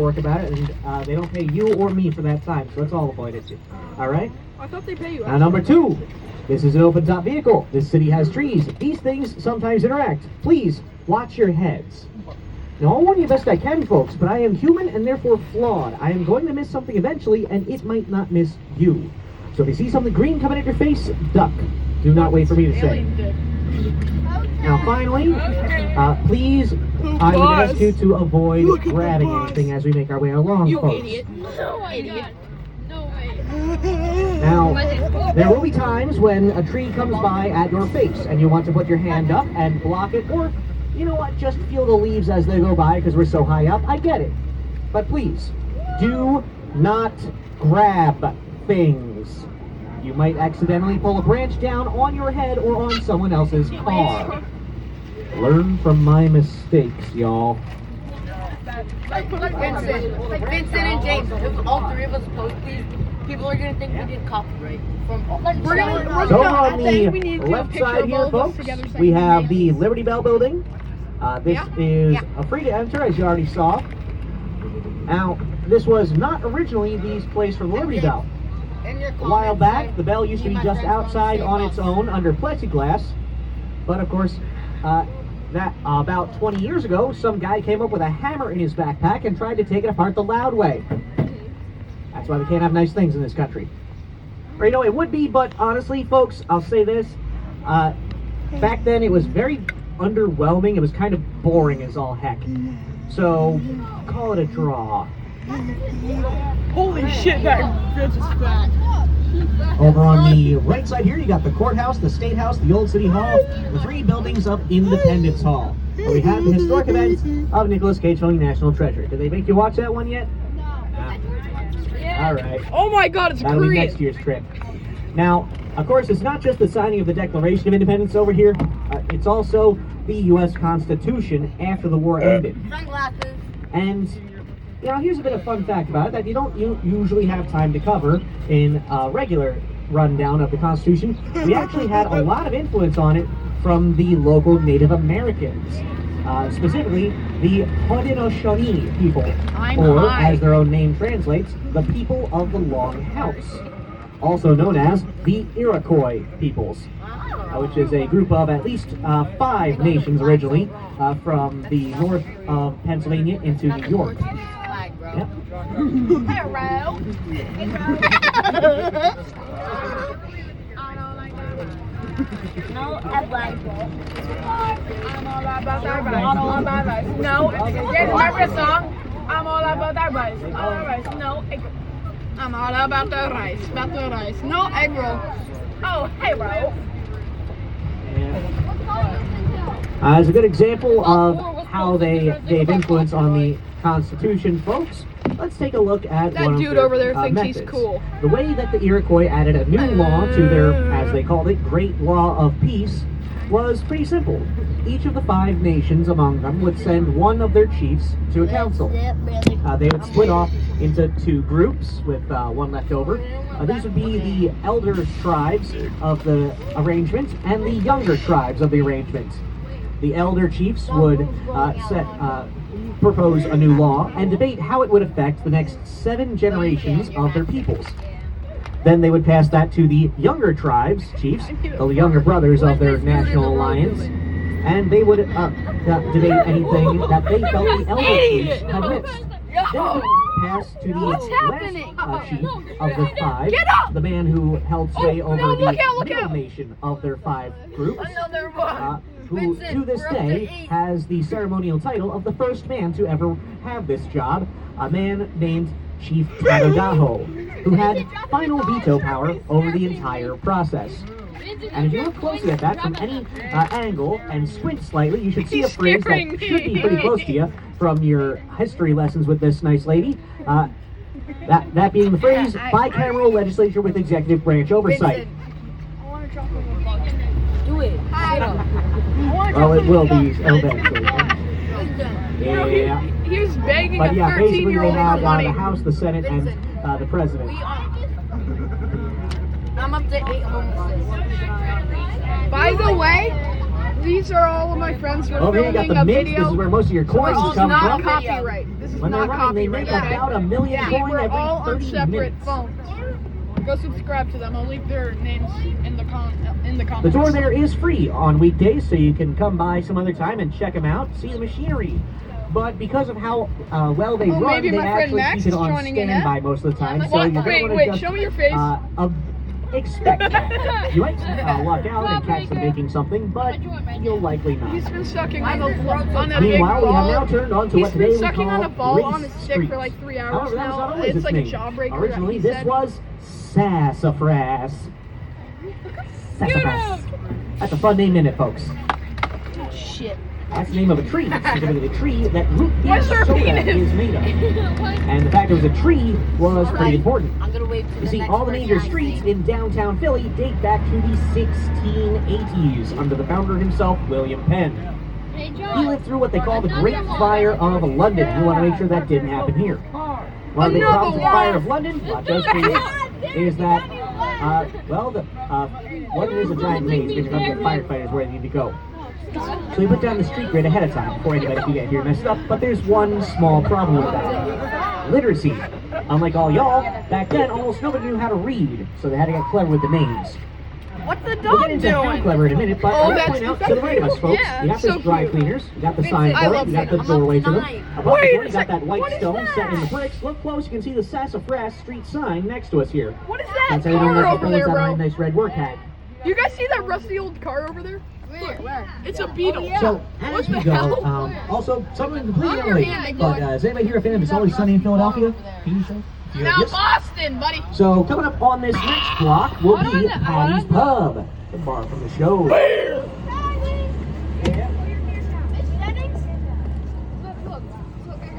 work about it, and they don't pay you or me for that time, so let's all avoid it. All right? I thought they pay you. Now, number 2. This is an open-top vehicle. This city has trees. These things sometimes interact. Please, watch your heads. Now, I'll warn you best I can, folks, but I am human and therefore flawed. I am going to miss something eventually, and it might not miss you. So if you see something green coming at your face, duck. Do not wait for me to say. Alien dick. Now, finally, please, I would ask you to avoid grabbing anything as we make our way along, You folks. idiot. Oh my god. No way. Now, there will be times when a tree comes by at your face and you want to put your hand up and block it, or, you know what, just feel the leaves as they go by because we're so high up. I get it. But please, do not grab things. You might accidentally pull a branch down on your head or on someone else's car. Learn from my mistakes, y'all. Like Vincent and James, if all 3 of us post these, people are gonna think we did copyright. We're gonna So I on think we need the to do a left picture side of here, all of us folks, together saying we have we the Liberty Bell building. This is free to enter, as you already saw. Now, this was not originally the place for the Liberty Bell. A while back, the bell used to be just outside on its own under plexiglass. But of course, about 20 years ago, some guy came up with a hammer in his backpack and tried to take it apart the loud way. That's why we can't have nice things in this country. Or, you know, it would be, but honestly, folks, I'll say this. Back then, it was very underwhelming. It was kind of boring as all heck. So, call it a draw. Holy shit, that bitch is fat. Over on the right side here, you got the courthouse, the state house, the old city hall, the 3 buildings of Independence Hall. Where we have the historic events of Nicolas Cage filming National Treasure. Did they make you watch that one yet? No. All right. Oh my god, it's That'll be Korean. next year's trip. Now, of course, it's not just the signing of the Declaration of Independence over here. It's also the U.S. Constitution after the war ended. Sunglasses. And, you know, here's a bit of fun fact about it that you don't usually have time to cover in a regular rundown of the Constitution. We actually had a lot of influence on it from the local Native Americans. Specifically, the Haudenosaunee people, or as their own name translates, the people of the Long House, also known as the Iroquois peoples, which is a group of at least 5 nations originally from the north of Pennsylvania into New York. Yep. No, I like I'm all about that rice. All about rice. No, yeah, remember the song? I'm all about that rice. All about rice. No, egg. I'm all about the rice. About the rice. No egg roll. Oh, hey, bro. As a good example of how they gave influence on the Constitution, folks, let's take a look at That one dude of their, over there thinks methods. he's cool. The way that the Iroquois added a new law to their, as they called it, Great Law of Peace was pretty simple. Each of the 5 nations among them would send one of their chiefs to a council. They would split off into 2 groups with one left over. These would be the elder tribes of the arrangement and the younger tribes of the arrangement. The elder chiefs would propose a new law and debate how it would affect the next 7 generations of their peoples. Then they would pass that to the younger tribes, chiefs, the younger brothers of their national alliance, and they would debate anything that they felt the elder chiefs had missed. Then it would pass to the last chief of the 5, the man who held sway over the middle nation of their 5 groups, who to this day has the ceremonial title of the first man to ever have this job, a man named Chief Tadagaho, who had final veto power over the entire process. And if you look closely at that from any angle and squint slightly, you should see a phrase that should be pretty close to you from your history lessons with this nice lady. That being the phrase, bicameral legislature with executive branch oversight. Do it. Well, it will be eventually. Yeah. He was begging But a yeah, basically they 13-year-old have for money. the House, the Senate, and the President. I'm up to 8 homeless. By the way, These are all of my friends who are Over here you got filming the a mint. This is video. where most of your This coins is come not from. copyright. This is When they're not running, they make copyright. about a million See, coin we're every all on 30 separate minutes. phones. Go subscribe to them. I'll leave their names in the The comments. tour there is free on weekdays, so you can come by some other time and check them out, see the machinery. But because of how well they Oh, run, maybe they my friend actually Max keep it is on joining in, standby most of the time. So What? you're Wait, going to wait, just show me your face. expect that. You might luck out and catch them making something, but you'll likely not. He's been sucking on a big Meanwhile, we have ball. now turned on to He's what today been we sucking call on a ball on race his stick streets. for like 3 hours However, that was not now. always It's its like a name. jawbreaker. Originally, he this said. was Sassafras. Sassafras. That's a fun name in it, folks. Shit. That's the name of a tree, specifically the tree that root beer What's her soda penis? is made of. And the fact it was a tree was pretty important. I'm gonna wait for You the see, next all the major person I streets see. in downtown Philly date back to the 1680s under the founder himself, William Penn. Hey, He John. lived through what they call the Great Fire of London. We want to make sure that didn't happen here. One of the big Another problems with the one. Fire of London, not those trees, is that, one is a giant maze because you have the firefighters where they need to go. So we put down the street grid ahead of time before anybody can get here messed up, but there's one small problem with that. Literacy. Unlike all y'all, back then almost nobody knew how to read, so they had to get clever with the names. What's the We'll dog get into how doing? clever in a minute, but Oh, I want to that's- point out to the right of us, folks. yeah, You got so this dry cute. cleaners, you got the I signboard, love you got the it. doorway to them. Wait Above a the door, you got sec. that white What is stone that? set in the bricks. Look close, you can see the Sassafras Street sign next to us here. What is that That's how you know car that over fella's there, got a bro? nice red work hat. You guys see that rusty old car over there? Where? It's a Beetle. So, What as the we go, hell? also, something completely Put your hand unrelated, in but there. is anybody here a fan of It's Always Sunny in Philadelphia? TV show? You know Now this? Boston, buddy. So, coming up on this next block will be Patty's Pub, the bar from the show.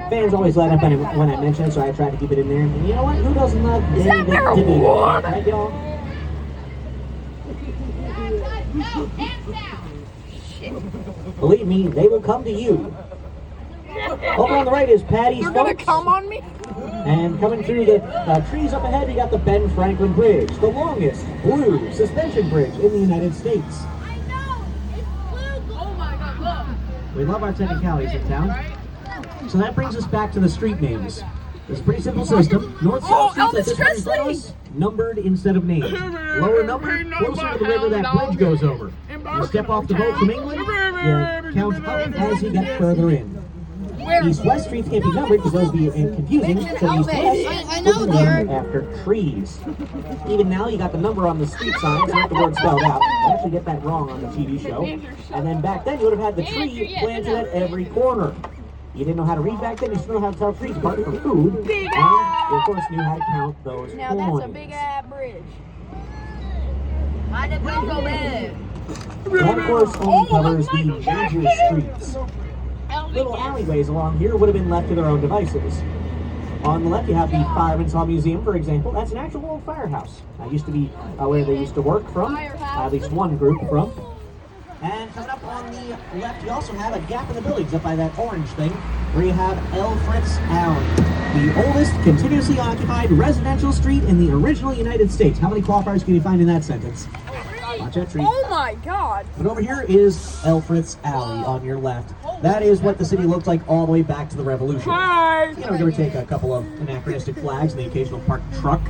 Fans always light up when I mention it, so I try to keep it in there. And you know what? Who doesn't love David DeVito? Right, y'all? Believe me, they will come to you. Over on the right is Patty's They're gonna Folks. come on me? And coming through the trees up ahead, you got the Ben Franklin Bridge, the longest blue suspension bridge in the United States. Oh my god, look. We love our technicalities in town. So that brings us back to the street names. It's a pretty simple system. North Oh, South streets Elvis at this point in front of Presley! us, numbered instead of named. Lower number, closer to the river that bridge goes over. You step off the boat from England, you count up as you get further in. East-west streets can't be numbered because those would be confusing, so east-west I know, would be named Derek. after trees. Even now, you got the number on the street signs, not the word spelled out. I actually get that wrong on the TV show. And then back then, you would have had the tree planted at every corner. You didn't know how to read back then, you still know how to tell trees apart for food. And you, of course, knew how to count those Now that's a coins. big ass bridge. Why did we go big? That, of course, only covers the major streets. Little alleyways along here would have been left to their own devices. On the left, you have the Fireman's Hall Museum, for example. That's an actual old firehouse. That used to be where they used to work from, at least one group from. And coming up on the left, you also have a gap in the buildings up by that orange thing, where you have Elfritz Alley, the oldest continuously occupied residential street in the original United States. How many qualifiers can you find in that sentence? Watch that tree. Oh my god. But over here is Elfritz Alley on your left. That is what the city looked like all the way back to the Revolution. Hi. You know, give or take a couple of anachronistic flags and the occasional parked truck.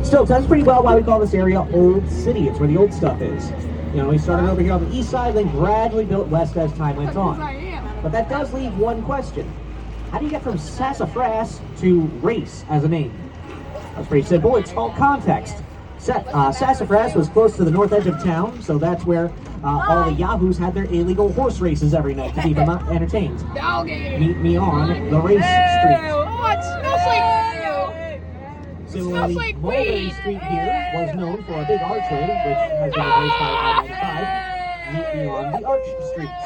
Still tells pretty well why we call this area Old City. It's where the old stuff is. You know, we started over here on the east side, then gradually built west as time went on. But that does leave one question. How do you get from sassafras to race as a name? That's pretty simple. It's all context. Sassafras was close to the north edge of town, so that's where all the yahoos had their illegal horse races every night to keep them entertained. Meet me on the race street. Oh, it smells like Similarly, like Mulberry weed. Street here was known for a big archway, which has been replaced by I-95. Meet me on the Arch Streets.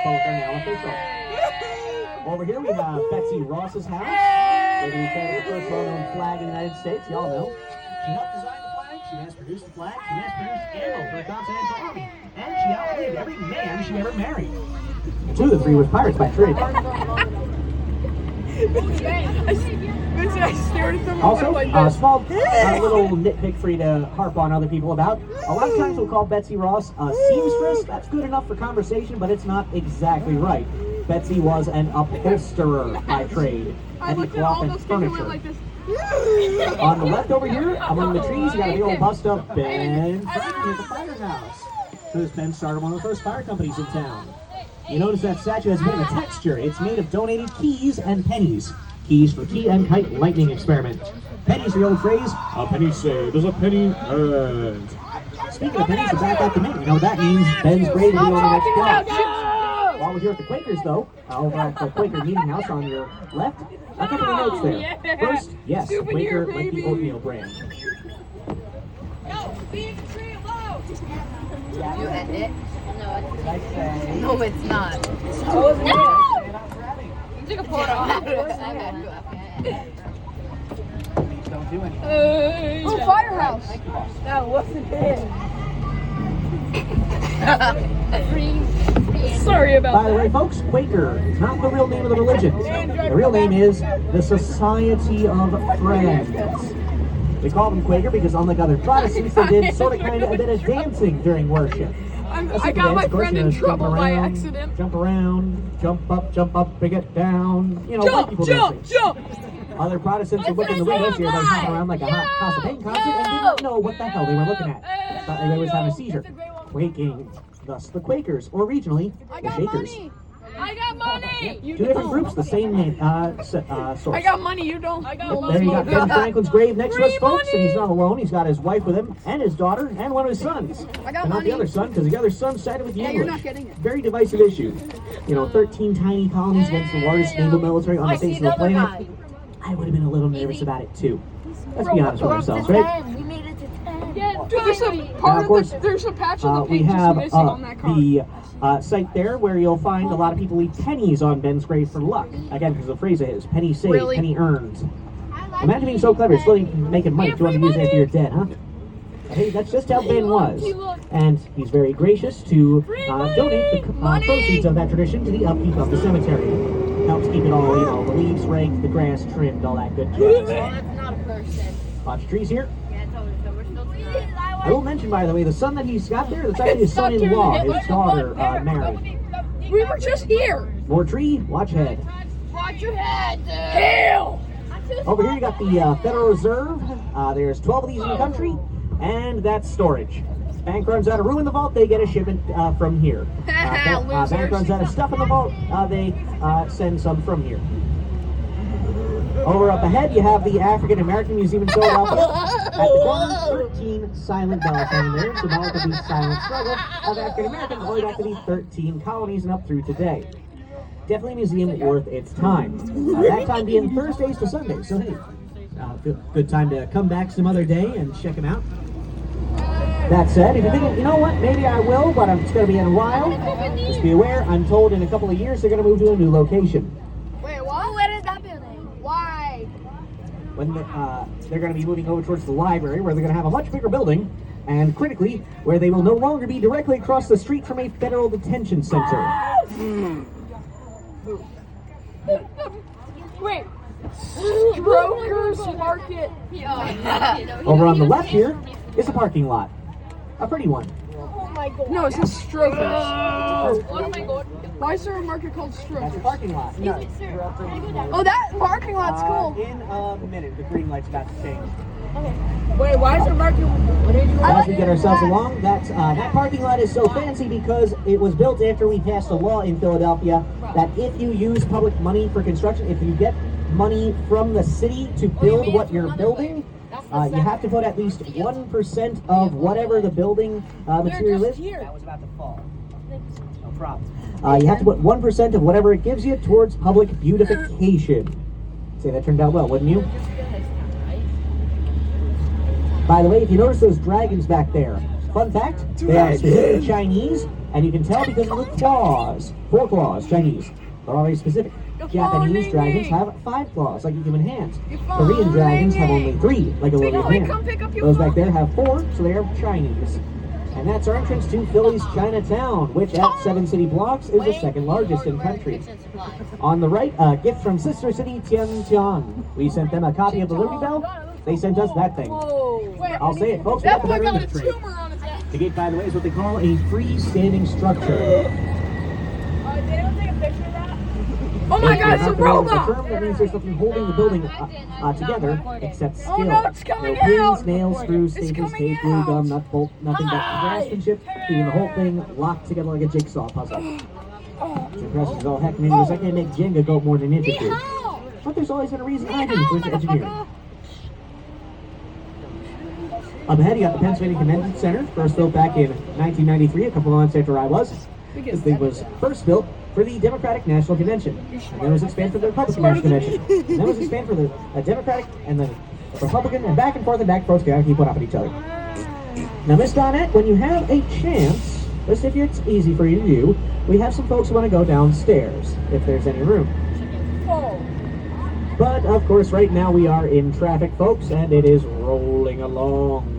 Both are now official. Over here we have Betsy Ross's house, where we carry the first well-known flag in the United States. Y'all know. She helped design the flag, she mass-produced the flag, she mass-produced ammo for the Continental Army, and she outlived every man she ever married. Two of the three was pirates by trade. Vincent, I stared at them. Also, like a this. small little nitpick for you to harp on other people about. A lot of times we'll call Betsy Ross a seamstress. That's good enough for conversation, but it's not exactly right. Betsy was an upholsterer by trade. I Heavy looked at all cloth and those people and went furniture. like this. On the left over here, among the trees, you got a big old bust up Ben Franklin at the firehouse. So this Ben started one of the first fire companies in town. You notice that statue has a bit of a texture. It's made of donated keys and pennies. Keys for key and kite lightning experiment. Pennies, the old phrase, a penny saved is a penny earned. Speaking of pennies, to back up the minute, you know what that means? Ben's grave will be on the next block. While we're here at the Quakers, though, over at the Quaker Meeting House on your left, a couple of notes there. First, yes, Quaker like the oatmeal brand. You end it? No, it's not. You took a photo. Don't do anything. Oh, firehouse. That wasn't it. Sorry about By the way, folks, Quaker is not the real name of the religion. The real name is the Society of Friends. We call them Quaker because unlike other Protestants, they did sort of kind of a bit of dancing during worship. I got my friend in trouble by accident. Jump around, jump up, bring it down. You know, white people dancing. Jump! Other Protestants would look in the windows, see everybody hopping around like a hot House of Pain concert, and did not know what the hell they were looking at. Thought everybody was having a seizure. Quaking. Thus, the Quakers, or regionally, the Shakers. I got money! Two different groups, the same name, source. I got money, you don't. I got There you got Ben Franklin's grave next to us, Free folks, and money! he's not alone. He's got his wife with him, and his daughter, and one of his sons. I got But not money. the other son, because the other son sided with the Yeah, English. you're not getting it. Very divisive issue. You know, 13 tiny colonies against the largest naval military on the face of the planet. I would have been a little nervous about it, too. Let's be honest with ourselves, right? We made it to 10. Yeah, Dude, there's a Now, part of course, there's a patch of the we pink just have missing on that card. the site there where you'll find a lot of people leave pennies on Ben's grave for luck. Again, because the phrase is penny saved, Really? penny earned. Imagine being so clever, still making money 200 years after you're dead, huh? Hey, that's just how Ben was. And he's very gracious to donate the proceeds of that tradition to the upkeep of the cemetery. Helps keep it all, you know, the leaves raked, the grass trimmed, all that good jazz. That's not a person. Lots of trees here. Yeah, totally. So we're still together. I will mention, by the way, the son that he's got there, that's actually his son-in-law. His daughter married. We were just here. More tree, watch ahead. watch your head, dude. Hell! Over here you got the Federal Reserve. There's 12 of these in the country, and that's storage. Bank runs out of room in the vault, they get a shipment from here. Bank runs out of stuff in the vault, they send some from here. Over up ahead, you have the African American Museum in Philadelphia. At the corner, 13 silent bells hanging there, symbolic of the silent struggle of African Americans all the way back to the 13 colonies and up through today. Definitely a museum worth its time. That time being Thursdays to Sundays, so hey, good time to come back some other day and check them out. That said, if you're thinking, you know what, maybe I will, but it's going to be in a while, just be aware, I'm told in a couple of years they're going to move to a new location. Wait, what? Where is that building? Why? When they're going to be moving over towards the library, where they're going to have a much bigger building, and critically, where they will no longer be directly across the street from a federal detention center. Wait. Strokers Market. Over on the left here is a parking lot. A pretty one. Oh my god. No, it says Strokers. Oh my god. Why is there a market called That's a Strokers? parking lot. No. Oh, that parking lot's cool. In a minute, the green light's about to change. Wait, why is there a market? As we get ourselves along, that parking lot is so fancy because it was built after we passed a law in Philadelphia that if you use public money for construction, if you get money from the city to build what you're building, you have to put at least 1% of whatever the building material is. That was about to fall. No problem. You have to put 1% of whatever it gives you towards public beautification. Say that turned out well, wouldn't you? By the way, if you notice those dragons back there, fun fact, they are specifically Chinese, and you can tell because of the claws. 4 claws, Chinese. They're all very specific. Japanese dragons have 5 claws, like a human hand. Korean dragons have only 3, like a little Come hand. pick up your Those back there have 4, so they are Chinese. And that's our entrance to Philly's Chinatown, which at 7 city blocks is the second largest in the country. On the right, a gift from Sister City Tiantian. We sent them a copy of the Liberty Bell. They sent us that thing. I'll say it, folks, we got the better industry. The gate, by the way, is what they call a freestanding structure. Oh my God, it's a The robot! term that means there's nothing holding the building together except skill. Oh no, it's coming No pins, out! nails, screws, It's staples, coming tape, glue, out! gum, nut, bolt, nothing but craftsmanship, keeping the whole thing locked together like a jigsaw puzzle. It's impressive as all heck, man. I can't make Jenga go more than an inch or two. But there's always been a reason I didn't for engineering. Up ahead, you got the Pennsylvania Convention Center, first built back in 1993, a couple of months after I was. This thing was first built for the Democratic National Convention, and then it was expanded for the Republican National Convention, and then it was expanded for the Democratic and the Republican, and back and forth, gotta keep one up at each other. Now, Miss Donnette, when you have a chance, let's if it's easy for you to do, we have some folks who want to go downstairs, if there's any room. But, of course, right now we are in traffic, folks, and it is rolling along.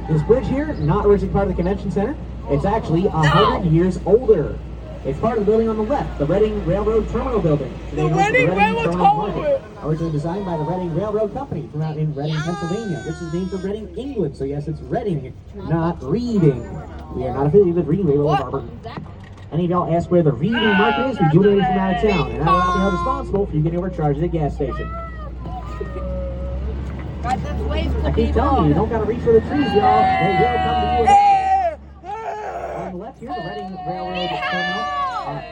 This bridge here, not originally part of the convention center. It's actually 100 years older. It's part of the building on the left, the Reading Railroad Terminal Building. The Reading Railroad Terminal Terminal. Originally designed by the Reading Railroad Company from out in Reading, Pennsylvania. This is named for Reading, England. So yes, it's Reading, not Reading. We are not affiliated with Reading Railroad Harbor. Any of y'all ask where the Reading market is, we do it from out of town. And I will not be held responsible for you getting overcharged at a gas station. I keep telling you, you don't gotta reach for the trees, y'all. They will come to you. On the left here, the Reading Railroad Terminal.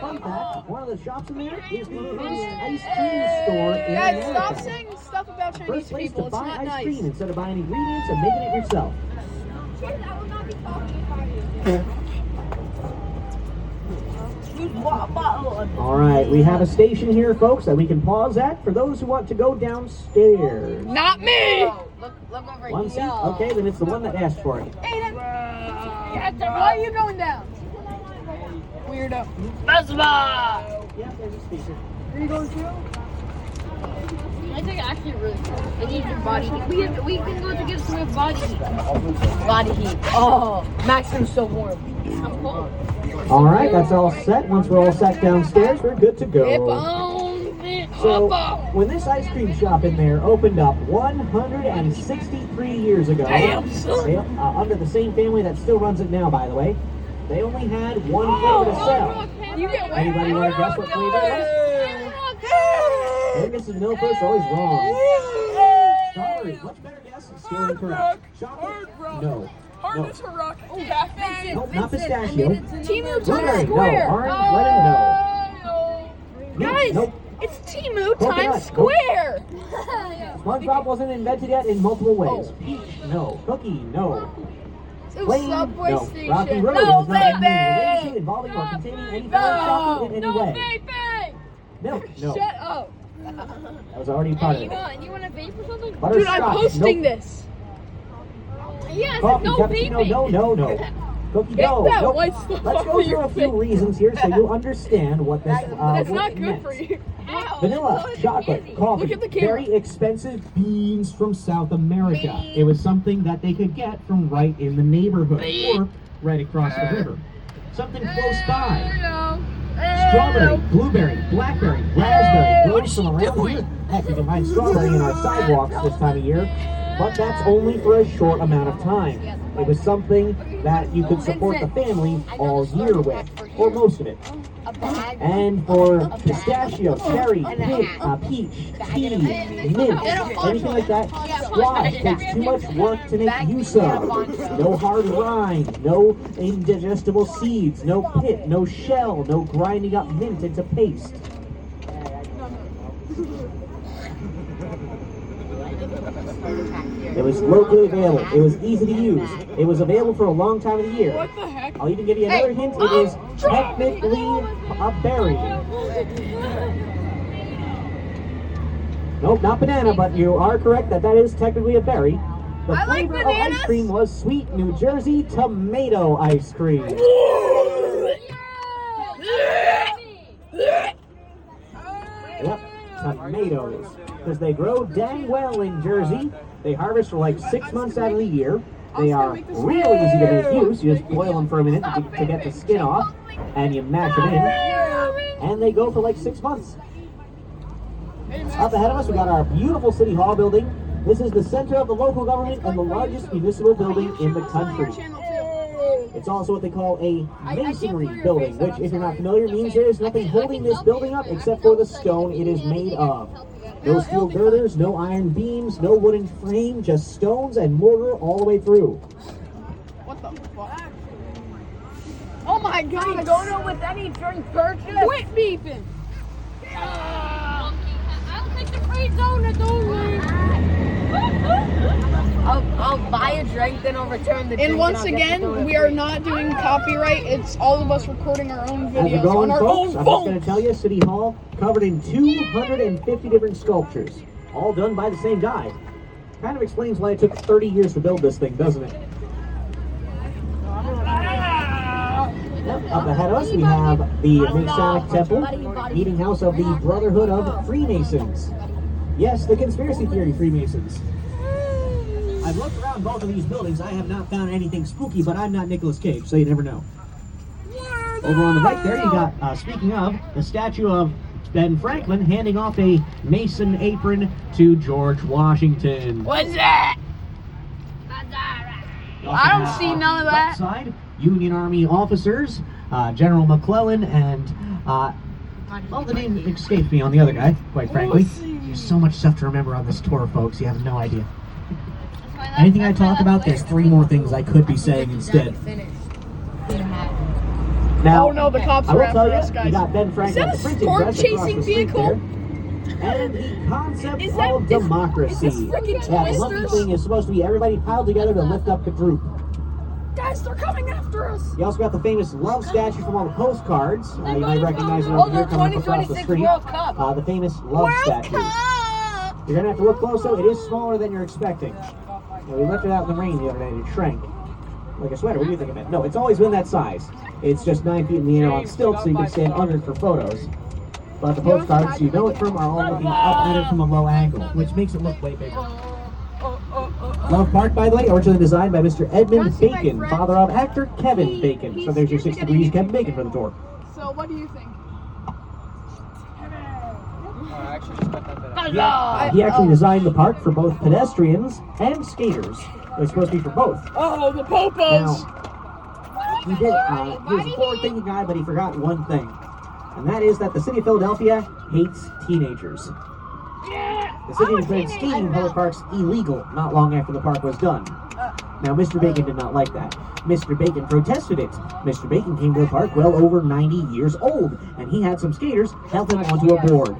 Fun fact, one of the shops in there is the first ice cream store in Guys, America. stop saying stuff about Chinese First place people. to It's buy not ice nice. cream instead of buying ingredients and making it yourself. I will not be talking about you. All right, we have a station here, folks, that we can pause at for those who want to go downstairs. Not me! Look over One here. seat? Okay, then it's the one that asked for it. Why are you going down? Weirdo. Yeah, there's a speaker. Are you going too? I think actually really cool. They need your body heat. We can go to get some body heat. Body heat. Oh, Maxim's so warm. I'm cold. All right, that's all set. Once we're all set downstairs, we're good to Hip go. on it. So, Up. when this ice cream shop in there opened up 163 years ago, Damn, son. they, under the same family that still runs it now, by the way, they only had one flavor to sell. You get wet. Anybody want to guess what flavor it was? Hey, Mrs. Milford's always wrong. Strawberry, much better guess. Still incorrect. Chocolate? No. No. rock. Cafe. Nope, not pistachio. Timu Blueberry? Times No. Square. Orange? Lemon? No. Guys, Nope. it's Timu Coconut, Times Square. SpongeBob wasn't invented yet in multiple ways. Peach? No. Cookie? No. Plain? Subway No. station. Rocky Road No, is not any baby. relation to, involving or containing any form of chocolate in any way. baby. Milk? No. Shut up. That was already part of it. You want a vape or something? Butterscotch? Dude, I'm posting Nope. this. Yes, Coffee, no cappuccino, vaping. no. Cookie Get dough, that nope. white stuff Let's off go of through your a few face. reasons here so you understand what this That's what not it good meant. for you. Vanilla, chocolate, coffee, Look at the camera. very expensive beans from South America. It was something that they could get from right in the neighborhood or right across the river. Something close by. Strawberry, blueberry, blackberry, raspberry, grows from around here. Heck, you can find strawberry in our sidewalks this time of year, but that's only for a short amount of time. It was something that you could support the family all year with, or most of it. A bag. And for pistachio, cherry, peach, tea, mint, anything like that, squash takes too much work to make use of. No hard rind, no indigestible seeds, no pit, no shell, no grinding up mint into paste. It was locally available. It was easy to use. It was available for a long time of the year. What the heck? I'll even give you another hint. It is technically a berry. Nope, not banana, but you are correct that that is technically a berry. The I like flavor of bananas. ice cream was sweet New Jersey tomato ice cream. Yep, tomatoes. Because they grow dang well in Jersey. They harvest for like 6 months out of the year. They are real easy to make use. You just boil them for a minute to get the skin off, and you mash them in, and they go for like 6 months. Up ahead of us, we got our beautiful City Hall building. This is the center of the local government and the largest municipal building in the country. It's also what they call a masonry building, which, if you're not familiar, means there is nothing holding this building up except for the stone it is made of. No steel girders, no iron beams, no wooden frame, just stones and mortar all the way through. What the fuck? Oh my god! Donut with any drink purchase. Quit beefing! I'll take the free donut only. I'll buy a drink, then I'll return the drink. And once I'll get the again, donut we free. are not doing copyright. It's all of us recording our own As we're videos going, on our folks, own I'm just going phones. to tell you, City Hall covered in 250 different sculptures, all done by the same guy. Kind of explains why it took 30 years to build this thing, doesn't it? Yep, up ahead of us, we have the Masonic Temple, meeting house of the Brotherhood of Freemasons. Yes, the conspiracy theory Freemasons. I've looked around both of these buildings. I have not found anything spooky, but I'm not Nicolas Cage, so you never know. Over on the right there, you got, speaking of, the statue of Ben Franklin handing off a Mason apron to George Washington. What's that? You also I don't have see on none the of that. left side, Union Army officers, General McClellan, and, well, the name escaped me on the other guy, quite frankly. There's so much stuff to remember on this tour, folks, you have no idea. Anything I talk about, there's 3 more things I could be saying instead. Now, Oh no, the cops I are will tell after us, you, guys. you got Ben Franklin, Is the that a printing storm press across chasing the street vehicle? there. And the concept Is that- of is democracy. this freaking That lucky Twisters? thing is supposed to be everybody piled together to lift up the group. Guys, they're coming after us. You also got the famous love statue from all the postcards. You might recognize it Oh, over here the coming up across the 2026 street. World Cup. The famous love statue. You're gonna have to look close though. It is smaller than you're expecting. We left it out in the rain the other day and it shrank. Like a sweater. What do you think of it? No, it's always been that size. It's just 9 feet in the air on stilts, so you can stand under it for photos. But the postcards you know it from are all looking up at it from a low angle, which makes it look way bigger. Love Park, by the way, originally designed by Mr. Edmund Bacon, father of actor Kevin Bacon. So there's your 6 degrees Kevin Bacon for the tour. So what do you think? He actually designed the park for both pedestrians and skaters. It was supposed to be for both. Oh, the popos. Now, he did. He was a forward-thinking guy, but he forgot one thing, and that is that the city of Philadelphia hates teenagers. The city declared skating in public parks illegal not long after the park was done. Now, Mr. Bacon did not like that. Mr. Bacon protested it. Mr. Bacon came to the park well over 90 years old, and he had some skaters help him onto a board.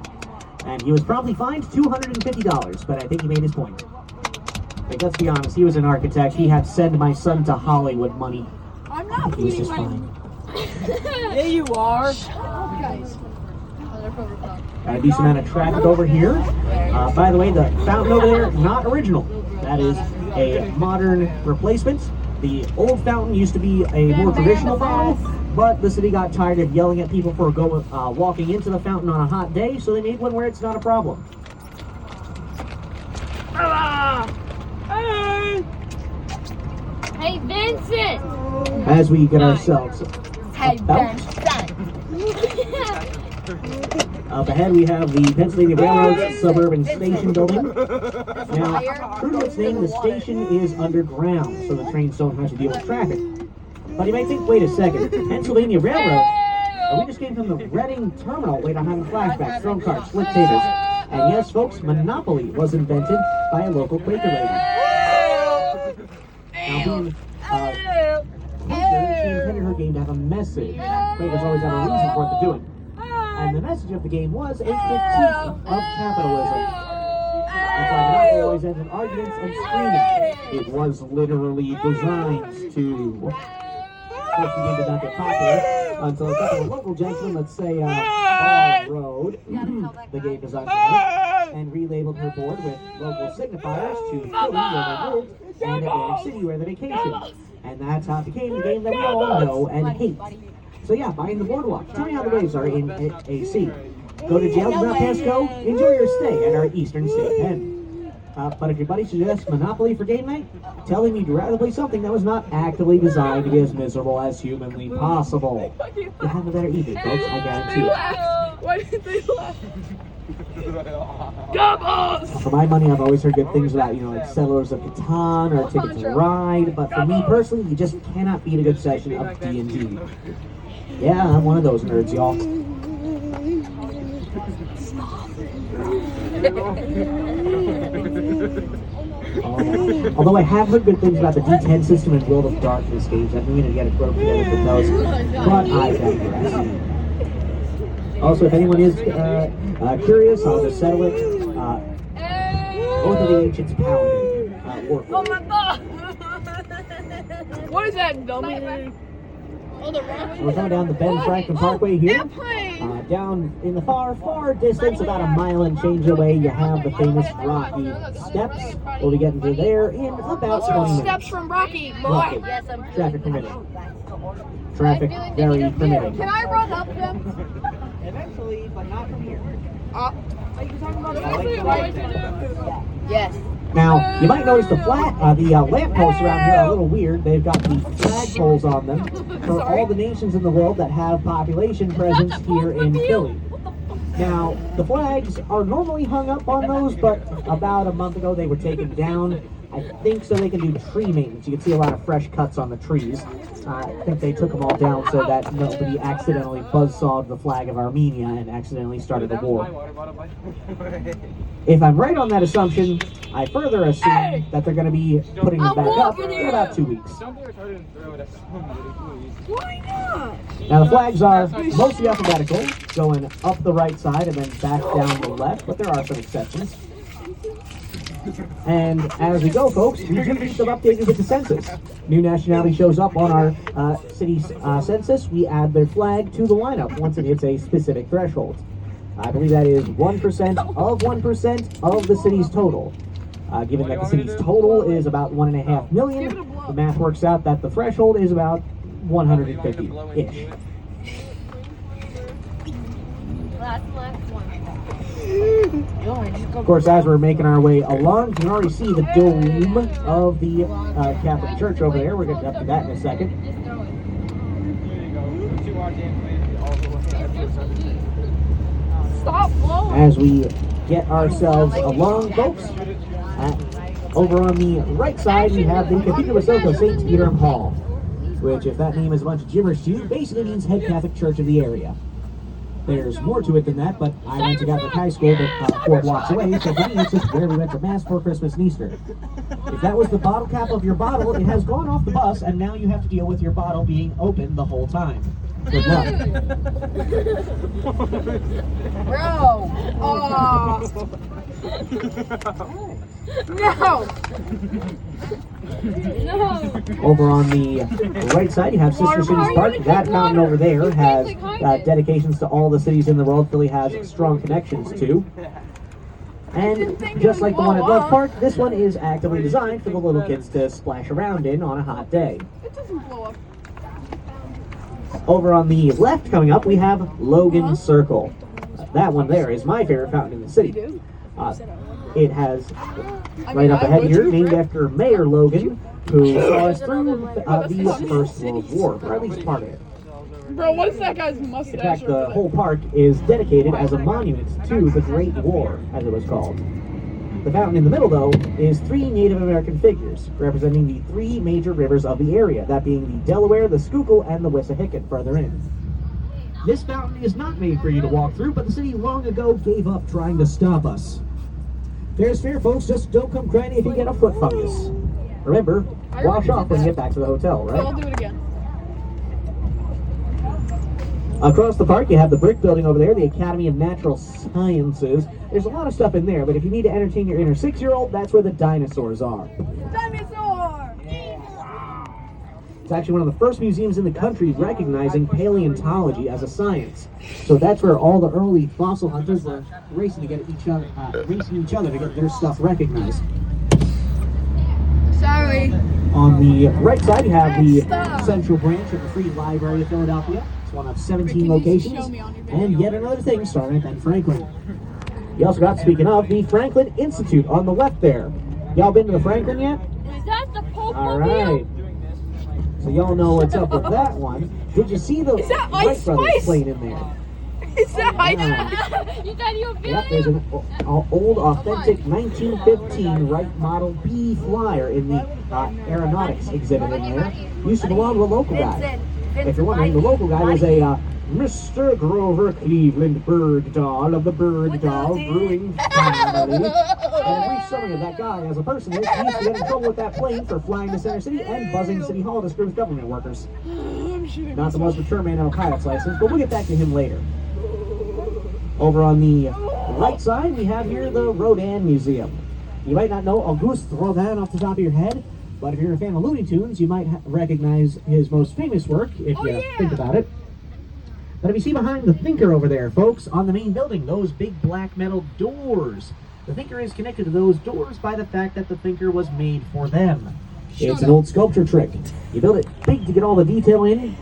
And he was promptly fined $250, but I think he made his point. Like, let's be honest, he was an architect. He had send my son to Hollywood money. I'm not He was feeding just my fine. Yeah, you are. guys. Got a decent amount of traffic over here. By the way, the fountain over there, not original. That is a modern replacement. The old fountain used to be a more traditional fountain, but the city got tired of yelling at people for walking into the fountain on a hot day, so they made one where it's not a problem. Hey, Vincent! As we get ourselves Hey, about. Hey, Up ahead, we have the Pennsylvania Railroad's Suburban Station building. Now, true to its name, the station is underground, so the trains don't have to deal with traffic. But you might think, wait a second, Pennsylvania Railroad? We just came from the Reading Terminal. Wait, I'm having flashbacks, throne cards, split tables. And yes, folks, Monopoly was invented by a local Quaker lady. Now, being Quaker, she intended her game to have a message. Quakers always have a reason for what they're doing. And the message of the game was a critique of capitalism. That's why Monopoly always ends in arguments and screaming. It was literally designed to. Of course, the game did not get popular until a couple of local gentlemen, let's say borrowed the game design from her and relabeled her board with local signifiers to Philly, where they lived, and Atlantic City, where they vacationed. And that's how it became the game that we all know and hate. So yeah, buying the boardwalk. Tell me how the waves are in AC. Go to jail, do not pass go. Enjoy your stay at our Eastern State Pen. But if your buddy suggests Monopoly for game night, tell him you'd rather play something that was not actively designed to be as miserable as humanly possible. You'll have a better evening, folks, I guarantee it. Why did they laugh? Gobbles! For my money, I've always heard good things about, like Settlers of Catan or Ticket to Ride, but for me personally, you just cannot beat a good session of D&D. Yeah, I'm one of those nerds, y'all. Although I have heard good things about the D10 system and World of Darkness games, I'm going to get a quote together for those, but I digress. Also, if anyone is curious, I'll just settle it. Both of the Ancients Paladin work. Oh my god! What is that, dummy? Oh, the rock. We're coming down the Ben Franklin Parkway here. Airplane! Down in the far, far distance, about a mile and change away, you have the famous Rocky Steps. We'll be getting to there in about 20 minutes. Steps from Rocky, boy! Roughly. Yes, I'm Traffic permitting. Traffic very permitting. Can I run up them? Eventually, but not from here. Are you talking about Yes. Now, you might notice the lampposts around here are a little weird. They've got the flagpoles on them for all the nations in the world that have population presence here in Philly. Now, the flags are normally hung up on those, but about a month ago they were taken down. I think so they can do tree maintenance. You can see a lot of fresh cuts on the trees. I think they took them all down so that nobody accidentally buzzsawed the flag of Armenia and accidentally started a war. If I'm right on that assumption, I further assume that they're going to be putting them back up in about 2 weeks. Why not? Now the flags are mostly alphabetical, going up the right side and then back down the left, but there are some exceptions. And as we go, folks, we do keep them updated with the census. New nationality shows up on our city's census. We add their flag to the lineup once it hits a specific threshold. I believe that is 1% of the city's total. Given that the city's total is about 1.5 million, the math works out that the threshold is about 150-ish. Last one. Of course, as we're making our way along, you can already see the dome of the Catholic Church over there. We're going to get up to that in a second. Stop blowing! As we get ourselves along, folks, over on the right side, we have the Cathedral Basilica of St. Peter and Paul, which, if that name is a bunch of gibberish to you, basically means head Catholic church of the area. There's more to it than that, but I went to Catholic high school but 4 blocks away, so for me it's just where we went to Mass for Christmas and Easter. If that was the bottle cap of your bottle, it has gone off the bus, and now you have to deal with your bottle being open the whole time. Good luck. Bro! Oh! No! No! Over on the right side, you have Sister Cities Park. That mountain over there has dedications to all the cities in the world Philly has strong connections to. And just like the one at Love Park, this one is actively designed for the little kids to splash around in on a hot day. It doesn't blow up. Over on the left coming up, we have Logan Circle. That one there is my favorite fountain in the city. It has, right up ahead here, named after Mayor Logan, who saw us through the First World War, or at least part of it. Bro, what is that guy's In mustache? fact, over the there? whole park is dedicated as a monument to the Great War, as it was called. The fountain in the middle, though, is 3 Native American figures, representing the 3 major rivers of the area, that being the Delaware, the Schuylkill, and the Wissahickon further in. This fountain is not made for you to walk through, but the city long ago gave up trying to stop us. Fair's fair, folks, just don't come crying if you get a foot fungus. Remember, wash off when you get back to the hotel, So I'll right? do it again. Across the park, you have the brick building over there, the Academy of Natural Sciences. There's a lot of stuff in there, but if you need to entertain your inner 6-year-old, that's where the dinosaurs are. Dinosaur! It's actually one of the first museums in the country recognizing paleontology as a science. So that's where all the early fossil hunters were racing each other to get their stuff recognized. Sorry. On the right side, you have the Central Branch of the Free Library of Philadelphia. It's one of 17 locations, and yet another thing starting at Ben Franklin. You also got, speaking of, the Franklin Institute on the left there. Y'all been to the Franklin yet? Is that the Pope All right. So y'all know what's up with that one. Did you see the Is that Wright Ice Brothers Spice? plane in there? Is that Yeah. You thought you were Yep, there's an old, authentic 1915 Wright Model B flyer in the aeronautics exhibit in there. Used to belong to a local guy. If you're wondering, the local guy was a Mr. Grover Cleveland Bergdahl of the Bergdahl Brewing Family. And a brief summary of that guy as a person is he used to get in trouble with that plane for flying to Center City and buzzing City Hall to screw with government workers. Not the most mature man on a pilot's license, but we'll get back to him later. Over on the right side, we have here the Rodin Museum. You might not know Auguste Rodin off the top of your head, but if you're a fan of Looney Tunes, you might recognize his most famous work, if you think about it. But if you see behind the Thinker over there, folks, on the main building, those big black metal doors, the Thinker is connected to those doors by the fact that the Thinker was made for them. It's an old sculpture trick. You build it big to get all the detail in,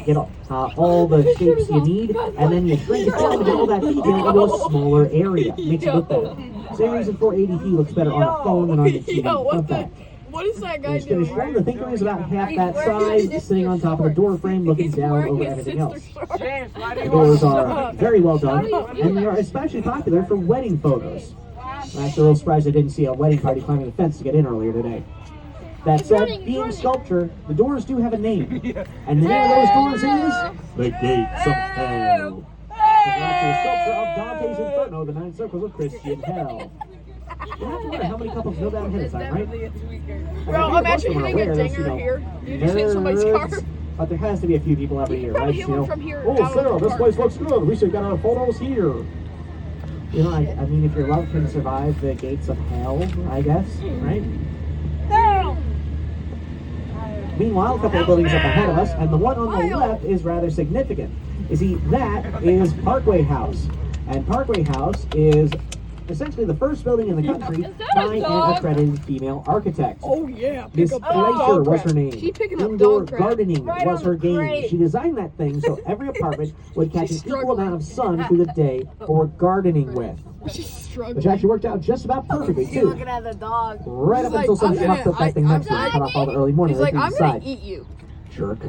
get all the shapes you need, and then you shrink it down to get all that detail into a smaller area. Makes it look better. Same reason 480p looks better on a phone than on a TV. Fun fact. What is that guy It's going to doing? show the Thinker is about half that size, sitting on top of the door frame, looking He's down wearing over his everything else. sister's shirt. The doors are very well done, and they are especially popular for wedding photos. I'm actually a little surprised I didn't see a wedding party climbing the fence to get in earlier today. That said, being sculpture, the doors do have a name. And the name of those doors is the Gates of Hell. It's actually a sculpture of Dante's Inferno, the 9 circles of Christian hell. You have to wonder how many couples know that ahead of time, right? Bro, imagine hitting a dinger here. You just hit somebody's car. But there has to be a few people every year, right? hit one from here, Oh, down on Sarah, the this park. place looks good. We should get our photos here. You know, I mean, if your love can survive the gates of hell, I guess, right? Meanwhile, a couple of buildings up ahead of us, and the one on the left is rather significant. You see, that is Parkway House. And Parkway House is essentially the first building in the country by an accredited female architect. Oh yeah, Miss pick up Fleischer dog was crap. her name. She picking up Indoor dog crap. gardening Right was on her the game. grade. She designed that thing so every apartment would catch an She's equal struggling. amount of sun through the day for gardening with. She's struggling. Which actually worked out just about perfectly, You're too. looking at the dog. Right up He's until like, some I'm schmuck gonna- put that thing next to it and cut off all the early morning He's like, right I'm through the gonna side. eat you. Jerk.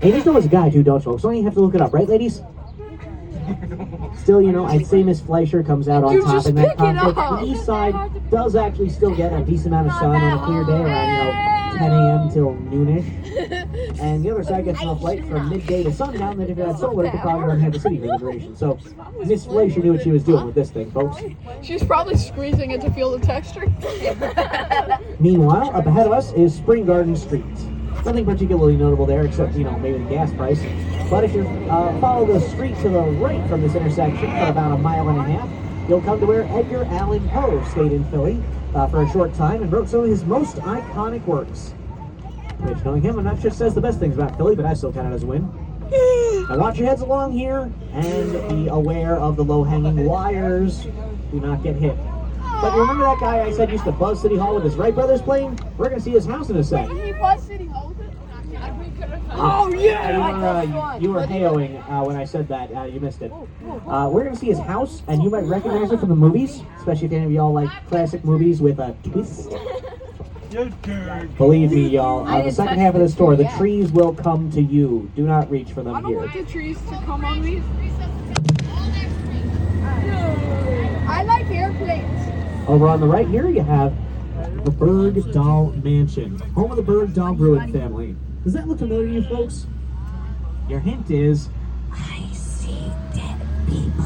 Hey, there's always a guy too, don't you? So you have to look it up, right, ladies? Still, you know, I'd say Miss Fleischer comes out on You top just in that pick it conflict. up. The east side does actually still get a decent amount of sun on a clear day around, 10 a.m. till noonish. And the other side gets enough light from midday to sundown that if it had solar, it could probably run half the city for the duration. So Miss Fleischer knew what she was doing with this thing, folks. She's probably squeezing it to feel the texture. Meanwhile, up ahead of us is Spring Garden Street. Nothing particularly notable there except, you know, maybe the gas price. But if you follow the street to the right from this intersection for about a mile and a half, you'll come to where Edgar Allan Poe stayed in Philly for a short time and wrote some of his most iconic works. Which, knowing him, I'm not sure says the best things about Philly, but I still count it as a win. Now watch your heads along here and be aware of the low-hanging wires. Do not get hit. But you remember that guy I said used to buzz City Hall with his Wright Brothers plane? We're going to see his house in a sec. He was City Hall with it. Oh yeah! You were hayoing when I said that. You missed it. We're gonna see his house, and you might recognize it from the movies, especially if any of y'all like classic movies with a twist. Believe me, y'all. The second half of this tour, the trees will come to you. Do not reach for I them don't here. want the trees to come on me. I like airplanes. Over on the right here, you have the Bergdahl Mansion, home of the Bergdahl Brewing family. Does that look familiar to you folks? Your hint is I see dead people.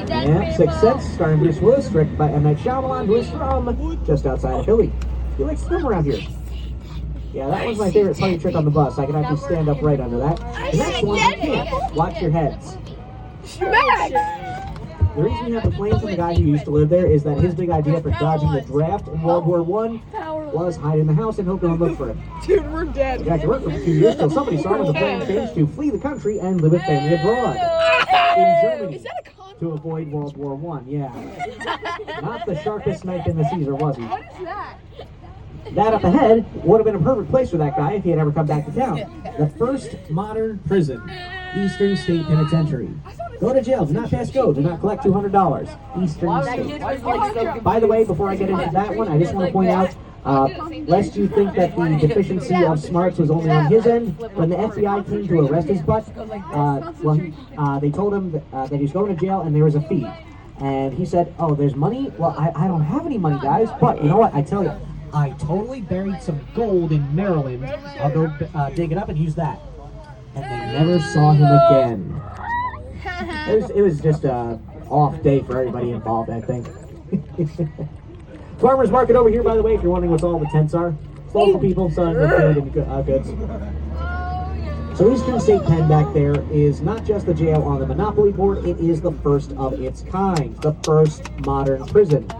yeah, Sixth Sense, starring Bruce Willis, directed by M. Night Shyamalan, who is from just outside of Philly. He likes to come around here. Yeah, that was my favorite funny trick on the bus. I can actually stand up right under that. The next one, you can't. Watch your heads. Max! The reason we have the plane from the guy who used to live there is that his big idea for dodging the draft in World War I was hide in the house and hope no one looked for him. Dude, we're dead. He actually worked for 2 years till somebody saw him and the plan changed to flee the country and live with family abroad. In Germany. Is that a con? To avoid World War I, yeah. Not the sharpest knife in the Caesar, was he? What is that? That up ahead would have been a perfect place for that guy if he had ever come back to town. The first modern prison, Eastern State Penitentiary. I thought Go to jail. Do not pass go. Do not collect $200. Eastern That State. kid was like so By the way, before I get into that one, I just want to point out, lest you think that the deficiency of smarts was only on his end, when the FBI came to arrest his butt, they told him that he was going to jail and there was a fee. And he said, oh, there's money? Well, I don't have any money, guys. But you know what? I tell you, I totally buried some gold in Maryland. I'll go dig it up and use that. And they never saw him again. It was just a off day for everybody involved, I think. Farmers Market over here, by the way, if you're wondering what all the tents are. It's local people selling their food and goods. So Eastern State Pen back there is not just the jail on the Monopoly board, it is the first of its kind, the first modern prison.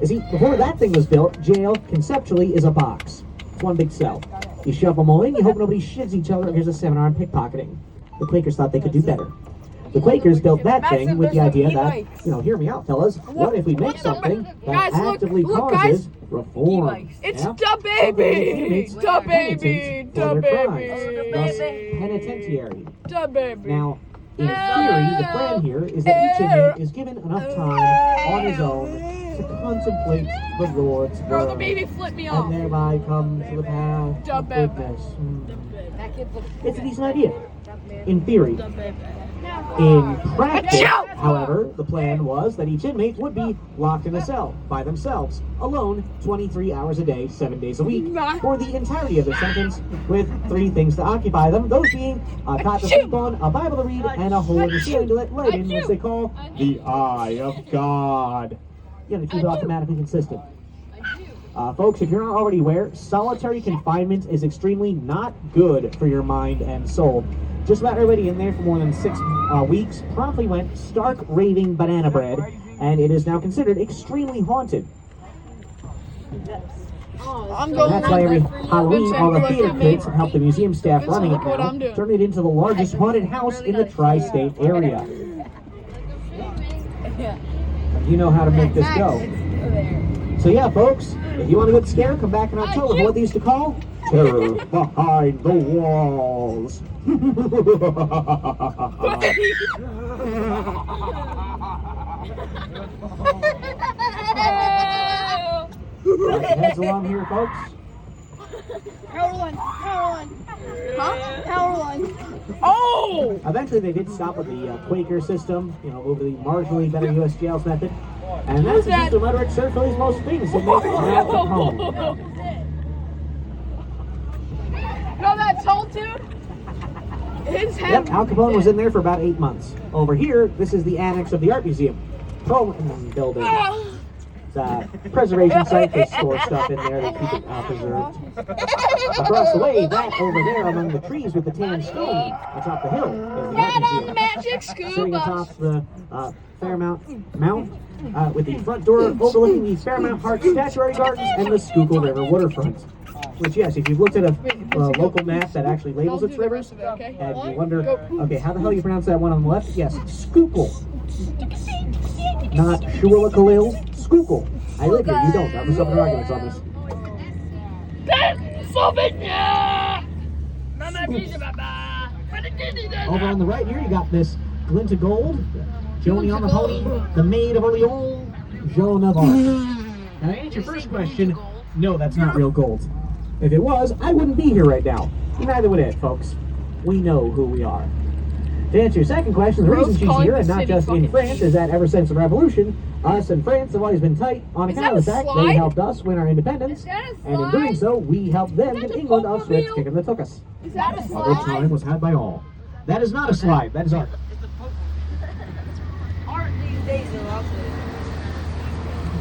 You see, before that thing was built, jail, conceptually, is a box. It's one big cell. You shove them all in, you hope nobody shits each other, here's a seminar on pickpocketing. The Quakers thought they could do better. The Quakers built that thing with the idea that, hear me out, fellas, what if we make something that actively causes reform? It's Yeah? the baby! Something The that baby! penitents The for their baby! crimes, thus penitentiary. The baby! Now, in theory, the plan here is that each inmate is given enough time on his own to contemplate the Lord's Bro, the word, baby flipped me and off. thereby come to the path The of baby. goodness. that kid looks It's a decent idea, in theory. In practice, however, the plan was that each inmate would be locked in a cell by themselves, alone, 23 hours a day, 7 days a week, for the entirety of their sentence, with 3 things to occupy them, those being a cot to sleep on, a Bible to read, and a hole in the ceiling to let light in, which they call the Eye of God. Yeah, to keep it automatically consistent. Folks, if you're not already aware, solitary confinement is extremely not good for your mind and soul. Just about everybody in there for more than 6 weeks promptly went stark raving banana bread, and it is now considered extremely haunted. I'm And going that's why every Halloween, all the theater kids have helped the museum staff running it now turn it into the largest haunted house in the tri-state area. You know how to make this go. So yeah, folks, if you want a good scare, come back in October for what they used to call Terror Behind the Walls. Heads along here, folks. Power line. Oh! Eventually, they did stop with the Quaker system, move to the marginally better U.S. jails method. And that's the system Edward Sirfel's most famous inmate, Al Capone. No, that tall dude? His head. Yep, Al Capone was in there for about 8 months. Over here, this is the annex of the art museum. Pullman building. It's a preservation site. They store stuff in there. They keep it preserved. Across the way, that over there among the trees with the tan stone atop the hill is the art Not on museum. magic Sitting scuba. atop the Fairmount Mount with the front door overlooking the Fairmount Park Statuary Gardens and the Schuylkill River waterfront. Which, yes, if you've looked at a local map that actually labels its rivers, and you wonder, okay, how the hell you pronounce that one on the left? Yes, Schuylkill. Not Schuylkill, Schuylkill. I live here, you don't. I'm up in arguments on this. Over on the right here, you got Miss Glinda Gold, Joni on the pony, the Maid of Orleans, Joan of Arc. Now, to answer your first question, no, that's not real gold. If it was, I wouldn't be here right now. Neither would Ed, folks. We know who we are. To answer your second question, the reason she's here, and not just in France, is that ever since the revolution, us and France have always been tight on account of the fact they helped us win our independence, and in doing so, we helped them get England off switch kicking the tookus. Is that a A good slide? time was had by all. That is not a slide, that is art. art these days are awesome.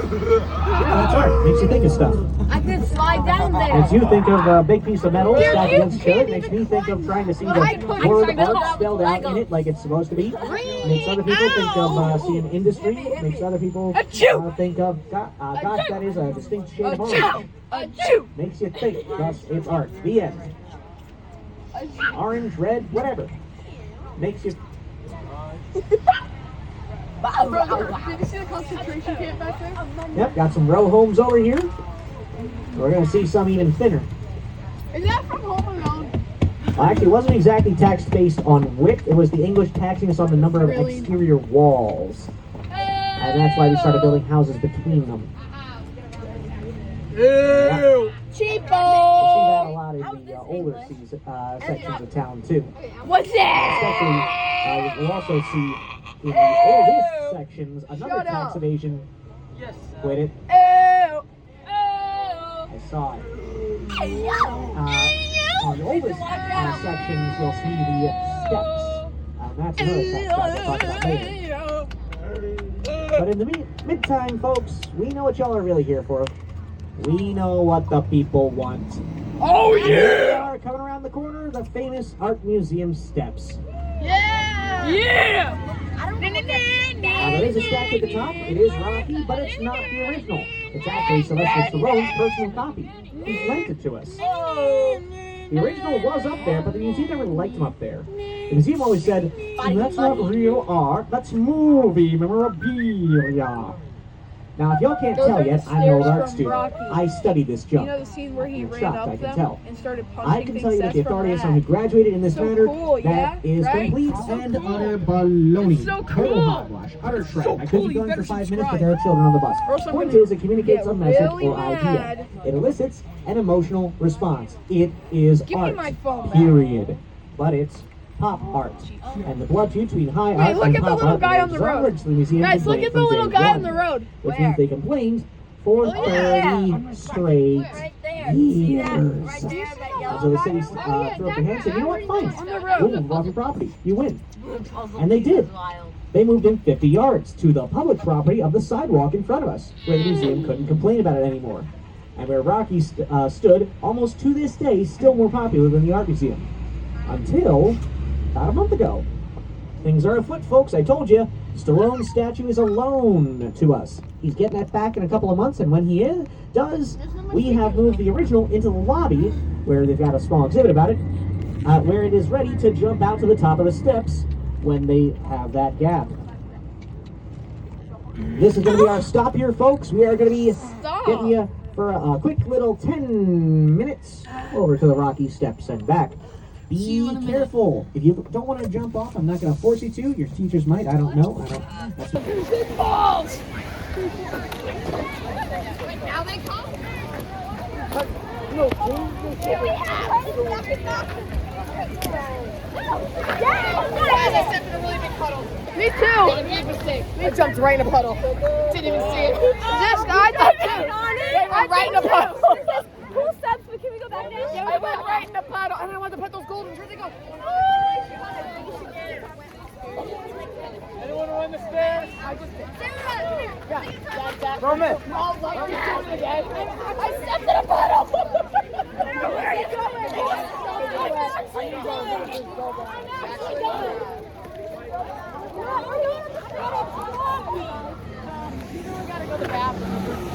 Yeah, that's art. Makes you think of stuff. I could slide down there. Makes you think of a big piece of metal stacked against each other. Makes me think of trying to see the word art spelled out in it like it's supposed to be. Makes other people think of seeing industry. Makes other people think of, gosh, that is a distinct shade of orange. Makes you think, thus it's art. The end. Orange, red, whatever. Makes you... Did you see the concentration camp back there? Yep, got some row homes over here. We're going to see some even thinner. Is that from Home Alone? Well, actually, it wasn't exactly taxed based on width. It was the English taxing us on the number of Really? exterior walls. And that's why we started building houses between them. Ew. We'll see that a Cheapo. lot in the older sections of town, too. What's that? Especially, we'll also see in the oldest sections another Shut tax up. evasion. Yes. Quit it. Ew. Ew. I saw it. On the oldest sections, you'll see the steps. That's another tax that we'll talk about later. But in the mid-time, folks, we know what y'all are really here for. We know what the people want. Oh Here we are coming around the corner, the famous Art Museum steps. yeah. Yeah. Now, there is a statue at the top. It is Rocky, but it's not the original. It's actually Sylvester Stallone's personal copy. He's lent it to us. The original was up there, but the museum never liked him up there. The museum always said, that's not real art, that's movie memorabilia. Now, if y'all can't Those tell are yet, the I'm an old stairs art from student. Rocky. I studied this You junk. know the scene where he You're ran shocked, I up can them tell. and started punching I can tell you that the things? authority of That's someone who graduated in this So manner, cool, that yeah? is Right? complete So and cool. utter baloney. It's so Total cool. hogwash, utter shred. So I could cool, keep you going for better 5 minutes, but subscribe. there are children on the bus. Or else I'm Point gonna is, it communicates get a message really or idea. mad. It elicits an emotional response. It is Give me art. my phone back. Period. But it's pop art. And the blood feud between high Wait, art look and at the pop little art guy on the was road. largely the museum's Guys, look complaint at the from little day guy on one, the road. which Where? means they complained for 30 straight years. So the city threw up their hands and said, you know what, fine. On the road. We'll move off your property. You win. And they did. They moved in 50 yards to the public property of the sidewalk in front of us, where the museum couldn't complain about it anymore. And where Rocky stood, almost to this day, still more popular than the art museum. Until about a month ago. Things are afoot, folks. I told you, Stallone's statue is a loan to us. He's getting that back in a couple of months, and when he does, we have moved the original into the lobby, where they've got a small exhibit about it, where it is ready to jump out to the top of the steps when they have that gap. This is going to be our stop here, folks. We are going to be getting you for a quick little 10 minutes over to the Rocky Steps and back. Be careful. If you don't want to jump off, I'm not going to force you to. Your teachers might. I don't know. That's Balls. Now they come. Me too. I jumped right in a puddle. Didn't even see it. This guy did too. I went right in a puddle. Cool steps, but can we go back there? I went right in the puddle, and I wanted to put those goldens. Where'd they go? Anyone run the stairs? I just did. Roman. I stepped in a puddle. Where are you going?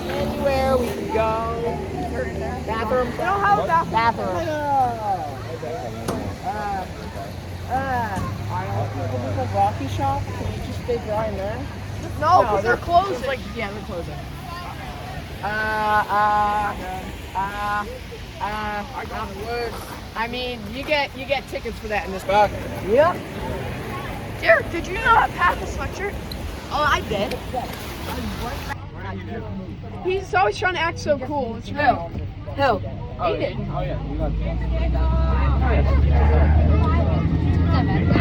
Anywhere we can go. Bathroom. We don't have a bathroom. Rocky shop. Can you just stay dry in there? No, because they're closing. Yeah, they're closing. I mean, you get tickets for that in this Back. Yep. Derek, did you know that Pat the sweatshirt? Oh, I did. He's always trying to act so cool. It's real. Who? Oh, yeah. You got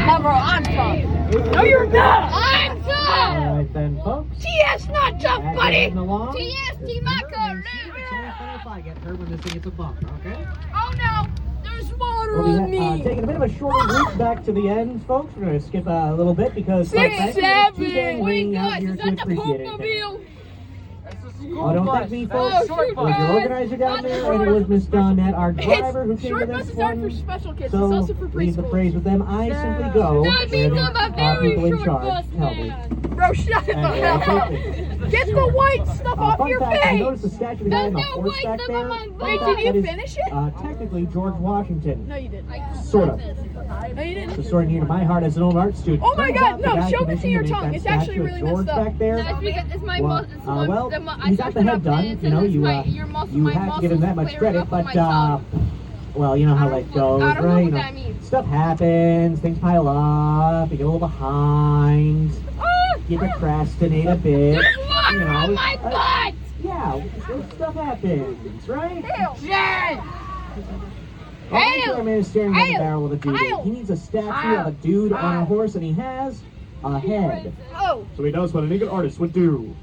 No, bro, I'm tough. No, you're not. I'm all tough! right then, folks. TS not tough, As we're buddy. heading along, TST remember, Macaroni. it's only fun if I get hurt when this thing hits a bump, okay? Oh no, there's water We'll on be me. taking a bit of a shorter route back to the end, folks. We're going to skip a little bit because Six, quite frankly, there's two seven. dang Wait, waiting out guys, here is to that the appreciate it. Pope-mobile? Oh, don't thank me, folks. Oh, It short was your bus. organizer down Not there, short. and it was Miss Donette, our driver, who It's came short to buses this aren't for one. special kids. So, it's also for leave the praise preschool. with them. I simply go That where means the I'm a very people in short charge bus tell me. man. Bro, shut the Anyway, hell that's up. it. Get the white stuff off Fun your fact, you face. notice the statue of the guy on the There's no horse white back stuff there? on my Fun face. fact, Did you that is, finish it? technically George Washington. No, you didn't. Sort of. No, you didn't. It's sort of near to my heart as an old art student. Oh my Turns God, out the no, guy show it to commissioned your make tongue. that It's actually statue of really George messed up. back there. That's because it's my Well, it's well, I you got searched the it head up, done. and it You know, says you my- your muscle, you my have to give him that muscles much clearing credit, up on but my tongue. well, you know how life goes, I don't know right? what You know, that means. stuff happens, things pile up, you get a little behind, you procrastinate a bit. There's water you know, on my butt! yeah, stuff happens, right? Jen! Well, my chairman is staring down the Hail! barrel of a dude. Hail! He needs a statue of a dude on a horse, and he has a head. Oh! So he does what any good artist would do.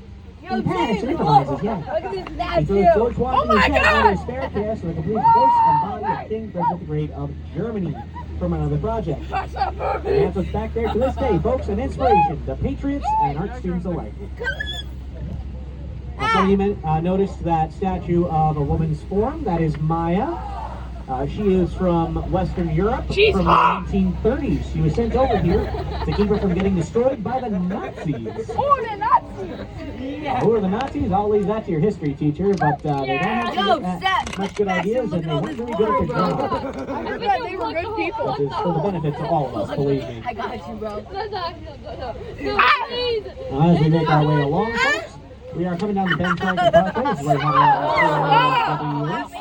He panics and improvises, yeah. Look at this He statue! throws George Washington's head God! under a spare cast of the complete horse and body of King Frederick the Great of Germany from another project. That's a And movie! that's what's back there to this day, folks, an inspiration to patriots and art students alike. Also, you noticed that statue of a woman's form. That is Maya. She is from Western Europe She's from hot. the 1930s. She was sent over here to keep her from getting destroyed by the Nazis. Oh, the Nazis! Who are the Nazis? I'll leave that to your history teacher, but they don't have Yo, that Seth, much good Seth, ideas, look and at they all weren't this very good at their water, job. I heard that they were good people. Which is for the benefit to all of us, believe me. I got you, bro. As we make our way along, folks, we are coming down the Ben Franklin Parkway. This is where we have a lot of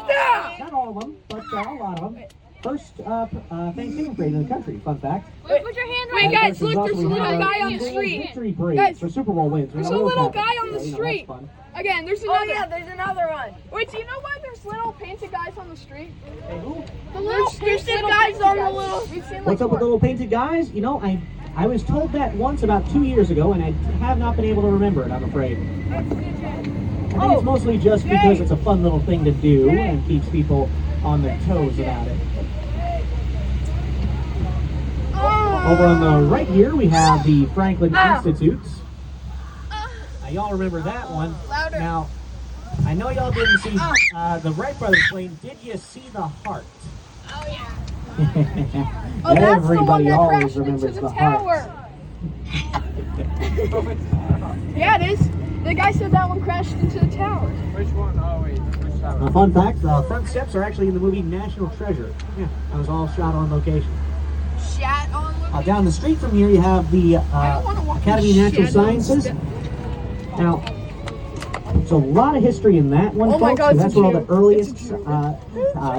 not all of them, but a lot of them. First Thanksgiving parade in the country. Fun fact. Wait, put your hand Wait, And right guys, versus look, us, there's we a little have guy on the Eagles street. Victory parade Guys, for Super Bowl wins. We there's know a those little happen. guy on the So, you know, street. that's fun. Again, there's Oh another. yeah, there's another one. Wait, do you know why there's little painted guys on the street? Hey, who? The little painted guys on the little. We've seen What's like up with the little painted guys? You know, I was told that once about 2 years ago, and I have not been able to remember it, I'm afraid. I think it's mostly just because it's a fun little thing to do and keeps people on their toes about it. Over on the right here, we have the Franklin Institutes. Now, y'all remember that one. Louder. Now, I know y'all didn't see the Wright brothers plane. Did you see the heart? Oh, that's the one Everybody that always crashed into remembers the the heart. tower. Yeah, it is. The guy said that one crashed into the tower. Which one? Oh, wait. Which tower? A fun fact, the front steps are actually in the movie National Treasure. Yeah, that was all shot on location. Shat on. Down the street from here, you have the don't wanna walk Academy of in Natural shadows. Sciences. Now, there's a lot of history in that one, Oh my folks, God, and it's that's a where all Jew. the earliest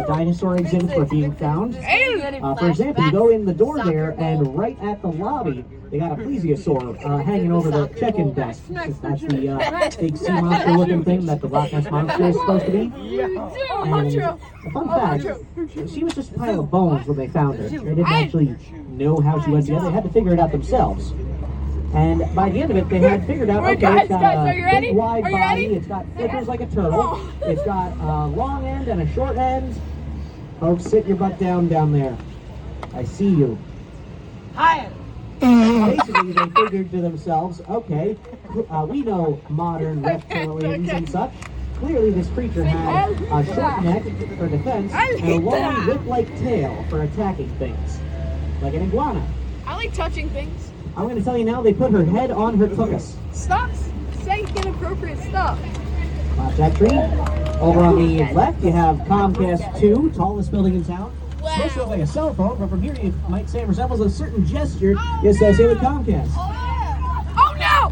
dinosaur exhibits were being found. Hey! For example, you go in the door there, and right at the lobby, they got a plesiosaur hanging over the check-in desk. That's the big sea monster-looking thing that the Loch Ness Monster is supposed to be. And a fun fact, she was just a pile of bones when they found her. They didn't actually know how she went together. They had to figure it out themselves. And by the end of it, they had figured out, Alright, okay, it's guys, got are a you ready? big wide Are you body, ready? it's got flippers like a turtle, it's got a long end and a short end. Folks, sit your butt down there. I see you. Basically, they figured to themselves, okay, we know modern reptilians and such. Clearly, this creature had a short neck for defense and a long whip-like tail for attacking things, like an iguana. I like touching things. I'm going to tell you now, they put her head on her tuchus. Stop saying inappropriate stuff. Watch that tree. Over on the left, you have Comcast 2, tallest building in town. Supposed to look like a cell phone, but from here you might say it resembles a certain gesture you associate with Comcast. Oh no!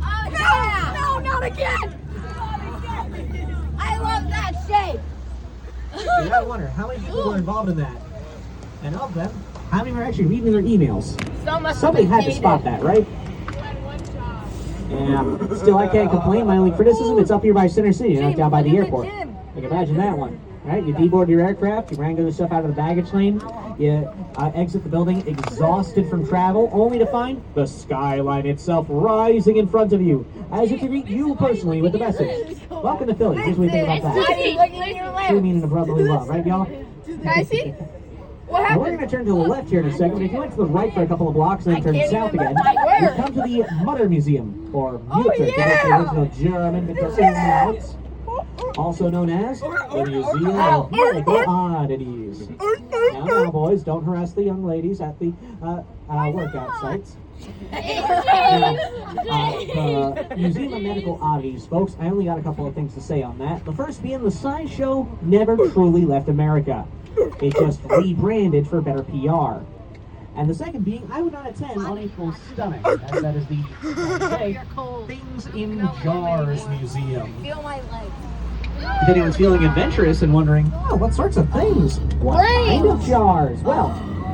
No, not again! I love that shape. You gotta wonder, how many people were involved in that? And of them, how many were actually reading their emails? Somebody had to spot that, right? Yeah. Still, I can't complain. My only criticism, it's up here by Center City, not down by the airport. Like, imagine that one. Right? You deboard your aircraft, you wrangle the stuff out of the baggage lane, you exit the building exhausted from travel, only to find the skyline itself rising in front of you, as if to greet you personally with the message. Welcome to Philly. Here's what we think about that. True meaning of brotherly love, right, y'all? Can I see? What Now, we're happened? going to turn to the left here in a second, but if you went to the right for a couple of blocks and then turn south again, Where? you come to the Mutter Museum, or Mutter, to yeah! the original German Mutter, also known as the Museum of Medical Oddities. Now, boys, don't harass the young ladies at the workout sites. The Museum of Medical Oddities, folks, I only got a couple of things to say on that. The first being the sideshow never truly left America. It just rebranded for better PR. And the second being, I would not attend on April's stomach, as that is the say, Things in Jars Museum. Feel my legs. If anyone's feeling adventurous and wondering, oh, what sorts of things? What kind of jars? Well,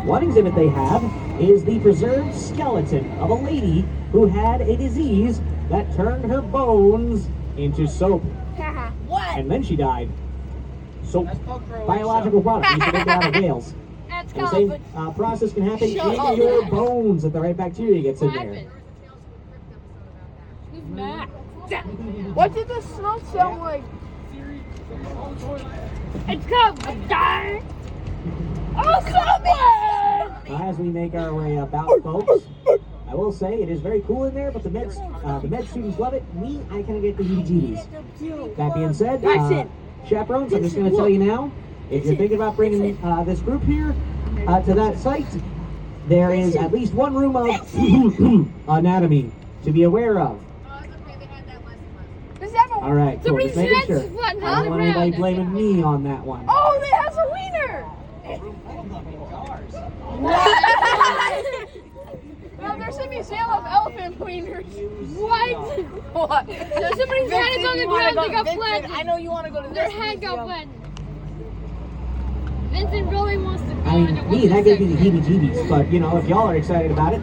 one exhibit they have is the preserved skeleton of a lady who had a disease that turned her bones into soap. What? And then she died. Soap, biological product, used to make it out of whales. That's And the same process can happen in your bones if the right bacteria gets in there. Who's Matt? What did the smoke sound like? It's called die. Oh, someone! As we make our way about, folks, I will say it is very cool in there, but the med students love it. Me, I kind of get the heebie-jeebies. That being said, chaperones, I'm just going to tell you now, if you're thinking about bringing this group here to that site, there is at least one room of anatomy to be aware of. Does that have a... All right, cool. Just making sure. Somebody's flattened I on don't the want anybody ground. blaming me on that one. Oh, it has a wiener! No, there's a museum of elephant wieners. What? What? So somebody's head is on the ground. They got Vincent, flattened. I know you want to go to Their this head got museum. flattened. Vincent really wants to go. I in mean, a me, that witness gave me the heebie-jeebies, but, you know, if y'all are excited about it,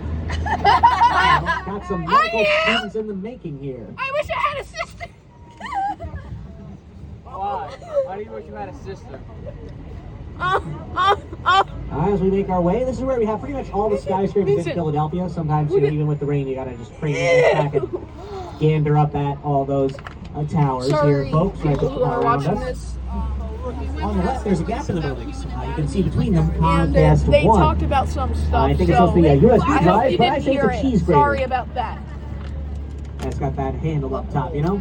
got some medical students in the making here. I wish I had a sister. Why? Why do you wish you had a sister? As we make our way, this is where we have pretty much all the skyscrapers in Philadelphia. Sometimes, you know, even with the rain, you gotta just crane your back and gander up at all those towers here, folks, right people who are around watching us. this. On the left, there's a gap in the buildings. You can see between them And Comcast they 1. talked about some stuff. I think it's so supposed to be a USB I hope drive, you but I didn't say it's hear a it. cheese grater. Sorry about that. That's got that handle up top, you know?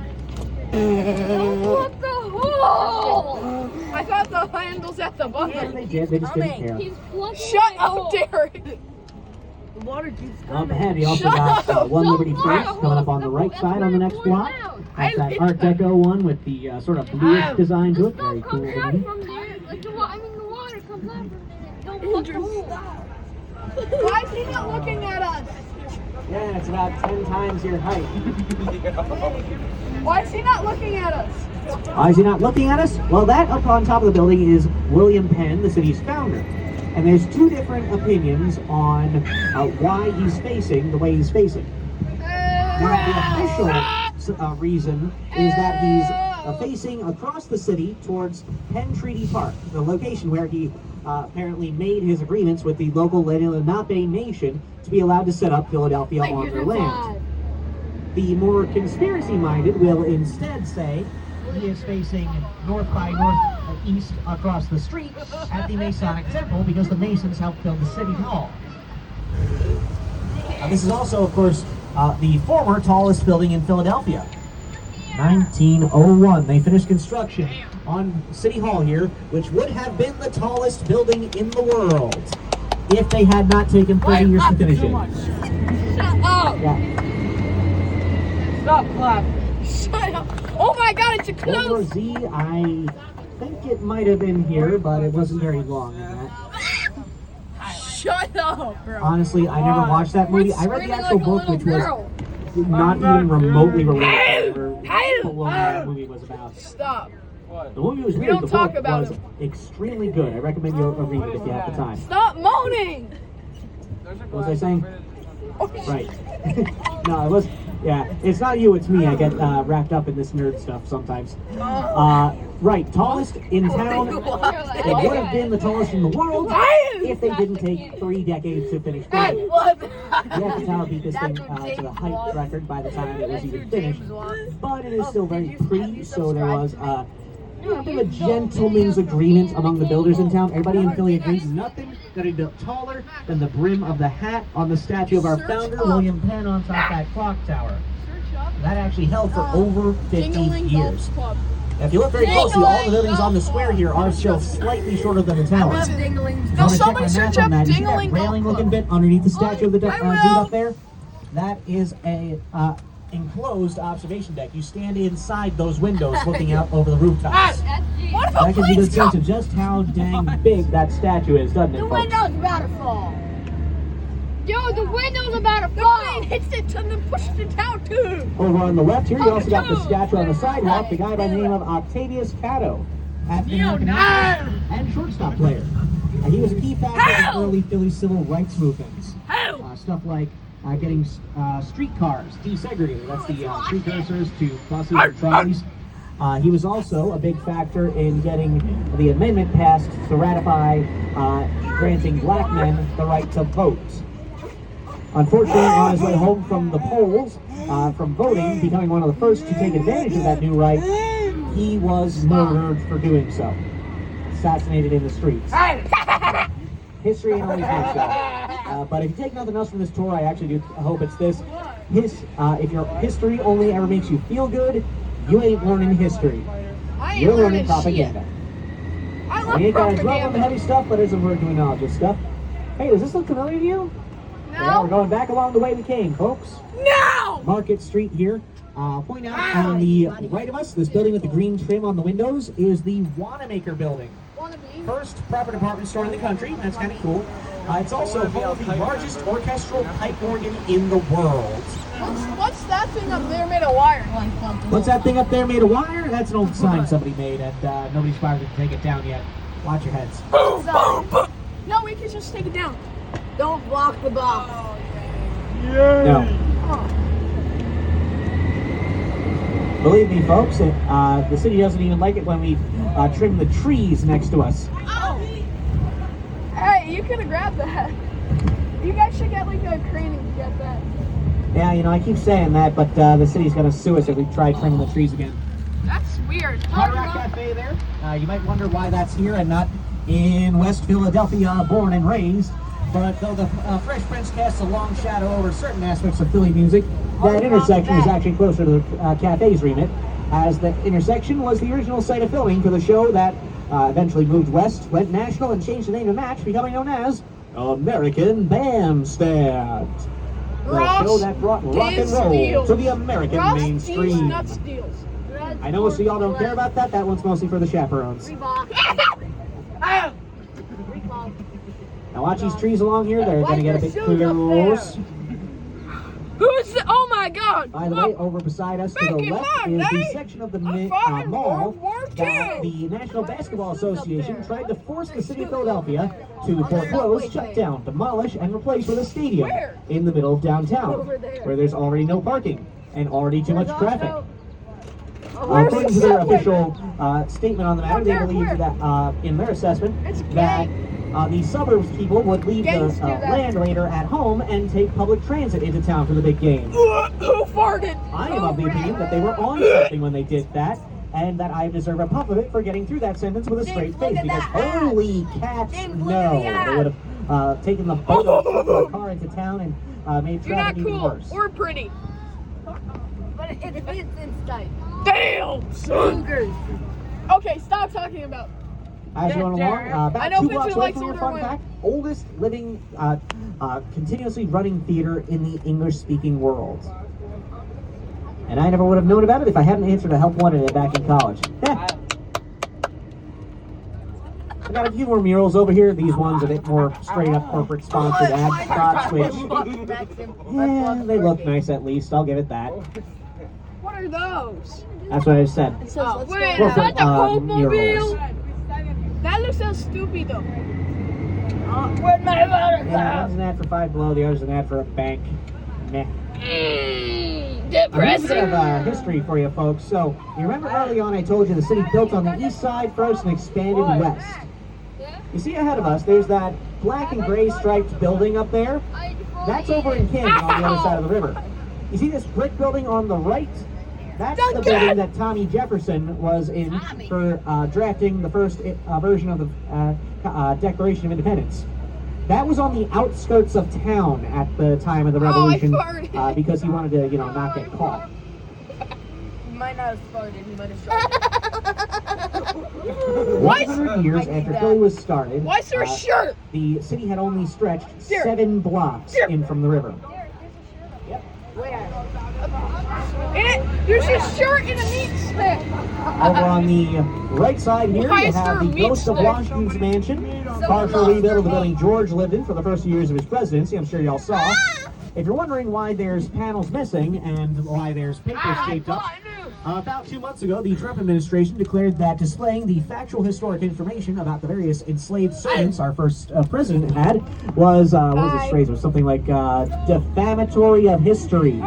What the hole? I thought the handle's at the Yeah, bottom. they did. They just didn't care. He's plugging Shut the up, hole. Derek. The water keeps Up ahead, we also Shut got up! One Don't Liberty blow Place the hole. coming up on the right That's side on the where next it's block. going out. That's that Art Deco one with the sort of bluish design to The it. Very stuff cool. comes out looking. from there. Like the water, the water comes out from there. Don't plug the hole. Why is he not looking at us? Yeah, it's about 10 times your height. Why is he not looking at us? Why is he not looking at us? Well, that up on top of the building is William Penn, the city's founder. And there's two different opinions on why he's facing the way he's facing. Now, the official reason is that he's facing across the city towards Penn Treaty Park, the location where he apparently made his agreements with the local Lenape Nation to be allowed to set up Philadelphia on their land. The more conspiracy-minded will instead say he is facing north by northeast across the street at the Masonic Temple because the Masons helped build the City Hall. This is also, of course, the former tallest building in Philadelphia. 1901, they finished construction on City Hall here, which would have been the tallest building in the world if they had not taken 30 years to finish it. Shut up! Yeah. Stop clapping. Shut up! Oh my God, it's a World War close. Z, I think it might have been here, but it wasn't very long in that. Shut up, bro. Honestly, I never watched that movie. I read the Screaming actual like a book, little which was girl. not even remotely related to whatever that movie was about. Stop. What? The movie was We weird. don't The talk book about was extremely good. I recommend you read it if you have the time. Stop moaning. There's a What was I saying? Oh, Right. No, it was. Yeah, it's not you, it's me. I get wrapped up in this nerd stuff sometimes. Right, tallest in town. It would have been the tallest in the world if they didn't take 3 decades to finish building it. The Eiffel Tower beat this thing to the height record by the time it was even finished. But it is still very pretty, so there was a bit of a gentleman's agreement among the builders in town. Everybody in Philly agreed nothing that he built taller than the brim of the hat on the statue of our founder, William Penn, on top of that clock tower. That actually held for over 50 Jingling years. Golf Club. Now, if you look very closely, all the buildings on the square here are still slightly shorter than the towers. No, Wanna check somebody my search math on up that? You see that Dingling Golf railing looking Club. bit underneath the statue of the dude will. up there? That is a enclosed observation deck. You stand inside those windows looking out over the rooftops. That's G. What if That a gives you a plane's good sense coming? of just how dang big that statue is, doesn't it, The folks? window's about to fall. Yo, the window's about to The fall. plane hits it and then pushes it down too. Over on the left here, you also got the statue on the sidewalk, the guy by the name of Octavius Catto, African American athlete and shortstop player. He was a key factor in early Philly civil rights movements. Stuff like getting streetcars desegregated. That's the precursors to buses and trolleys. He was also a big factor in getting the amendment passed to ratify granting black men the right to vote. Unfortunately, on his way home from the polls, from voting, becoming one of the first to take advantage of that new right, he was murdered for doing so. Assassinated in the streets. History ain't always good stuff. But if you take nothing else from this tour, I actually do hope it's this. If your history only ever makes you feel good, you ain't learning history. You're learning propaganda. I We love ain't guys love the propaganda. heavy stuff, but there's a word to acknowledge this stuff. Hey, does this look familiar to you? Yeah, we're No. going back along the way we came, folks. No. Market Street here. Point out on the right of us, this building with the green trim on the windows is the Wanamaker Building. First proper department store in the country. That's kind of cool. It's also home of the largest orchestral pipe organ in the world. What's that thing up there made of wire? What's that thing up there made of wire? That's an old sign somebody made, and nobody's bothered to take it down yet. Watch your heads. No, we can just take it down. Don't block the box. No. Believe me, folks, the city doesn't even like it when we trim the trees next to us. Hey, you could have grabbed that. You guys should get like a crane and get that. Yeah, you know, I keep saying that, but the city's going to sue us if we try trimming the trees again. That's weird. Hard Rock Cafe there. You might wonder why that's here and not in West Philadelphia, born and raised. But though the Fresh Prince casts a long shadow over certain aspects of Philly music, that intersection is actually closer to the cafe's remit, as the intersection was the original site of filming for the show that eventually moved west, went national, and changed the name to match, becoming known as American Bandstand. The show that brought rock and roll to the American mainstream. Not steals. I know most of y'all don't care about that. That one's mostly for the chaperones. Now watch these trees along here. They're going to get a bit close. Who's the, oh my god! By the way, over beside us to the Mickey left Mouse, is the eh? section of the fought in mall World War that II. the National Basketball Association tried to force the city of Philadelphia to foreclose, shut down, demolish, and replace with a stadium Where? in the middle of downtown, Over there. where there's already no parking and already too much traffic. Where's According the to their subway? official statement on the matter, they Where? believe that, in their assessment, It's that the suburbs people would leave the Gangs do that. landlater at home and take public transit into town for the big game. Who farted? I am of the opinion that they were on something when they did that, and that I deserve a puff of it for getting through that sentence with a straight look face, at because that ass. holy cats, James, look no. at the They ass. would have taken the boat or the car into town and made You're not traffic even cool worse. or pretty. But it fits in style. Damn! Cougars. Okay, stop talking about. As you're going along, I about know 2 Vincent blocks away likes from your older fun women. fact, oldest living, continuously running theater in the English-speaking world. And I never would have known about it if I hadn't answered a help wanted back in college. I got a few more murals over here. These ones a bit more straight up corporate sponsored ad spots, which, yeah, they look nice at least. I'll give it that. What are those? That's what I said. Oh, wait, is Corporate, that the Coke murals. Mobile? That looks so stupid though. Where'd my water Yeah, one's an ad for Five Below, the other's an ad for a bank. Meh. A bit of history for you folks. So, you remember early on I told you the city built on the east side first and expanded west. You see ahead of us, there's that black and gray striped building up there. That's over in Camden on the other side of the river. You see this brick building on the right? That's the building that Tommy Jefferson was in for drafting the first version of the Declaration of Independence. That was on the outskirts of town at the time of the Revolution farted. because he wanted to, you know, not get caught. He might not have started, he might have started. 100 years after Philly was started, Why is there a shirt? the city had only stretched Here. 7 blocks Here. in from the river. And There's a shirt in a meat stick. Over on the right side here, Why you is there have a the meat ghost of stick? Washington's mansion. Partial rebuild of the building George lived in for the first years of his presidency. I'm sure y'all saw. If you're wondering why there's panels missing and why there's papers taped up, about 2 months ago, the Trump administration declared that displaying the factual historic information about the various enslaved servants our first president had was, what was this phrase? It was something like defamatory of history.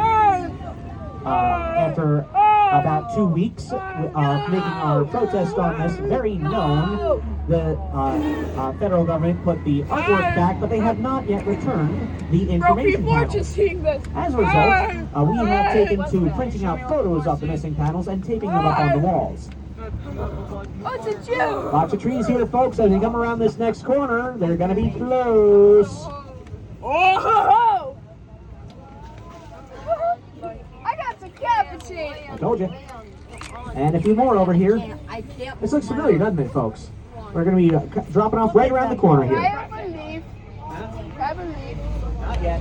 After about 2 weeks of making our protest on this very known, the federal government put the artwork back, but they have not yet returned the Bro, information people are panels. just seeing this. As a result, we have taken to printing out photos of the missing panels and taping them up on the walls. Oh, it's a Jew. Lots of trees here, folks. As they come around this next corner, they're going to be close. Oh, ho, ho. I got decapitated. I told you. And a few more over here. I can't. This looks familiar, doesn't it, folks? We're going to be dropping off right around the corner Can I here. have a leaf? Can I have a leaf? Not yet.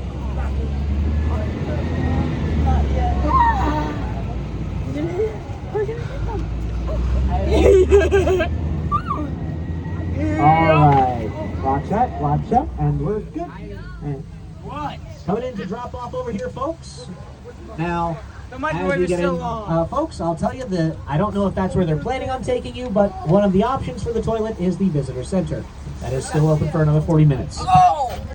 Alright. Watch that, and we're good. And coming in to drop off over here, folks. Now, The mic as word we is get in, still on. folks, I'll tell you that I don't know if that's where they're planning on taking you, but one of the options for the toilet is the visitor center. That is still open for another 40 minutes. Oh!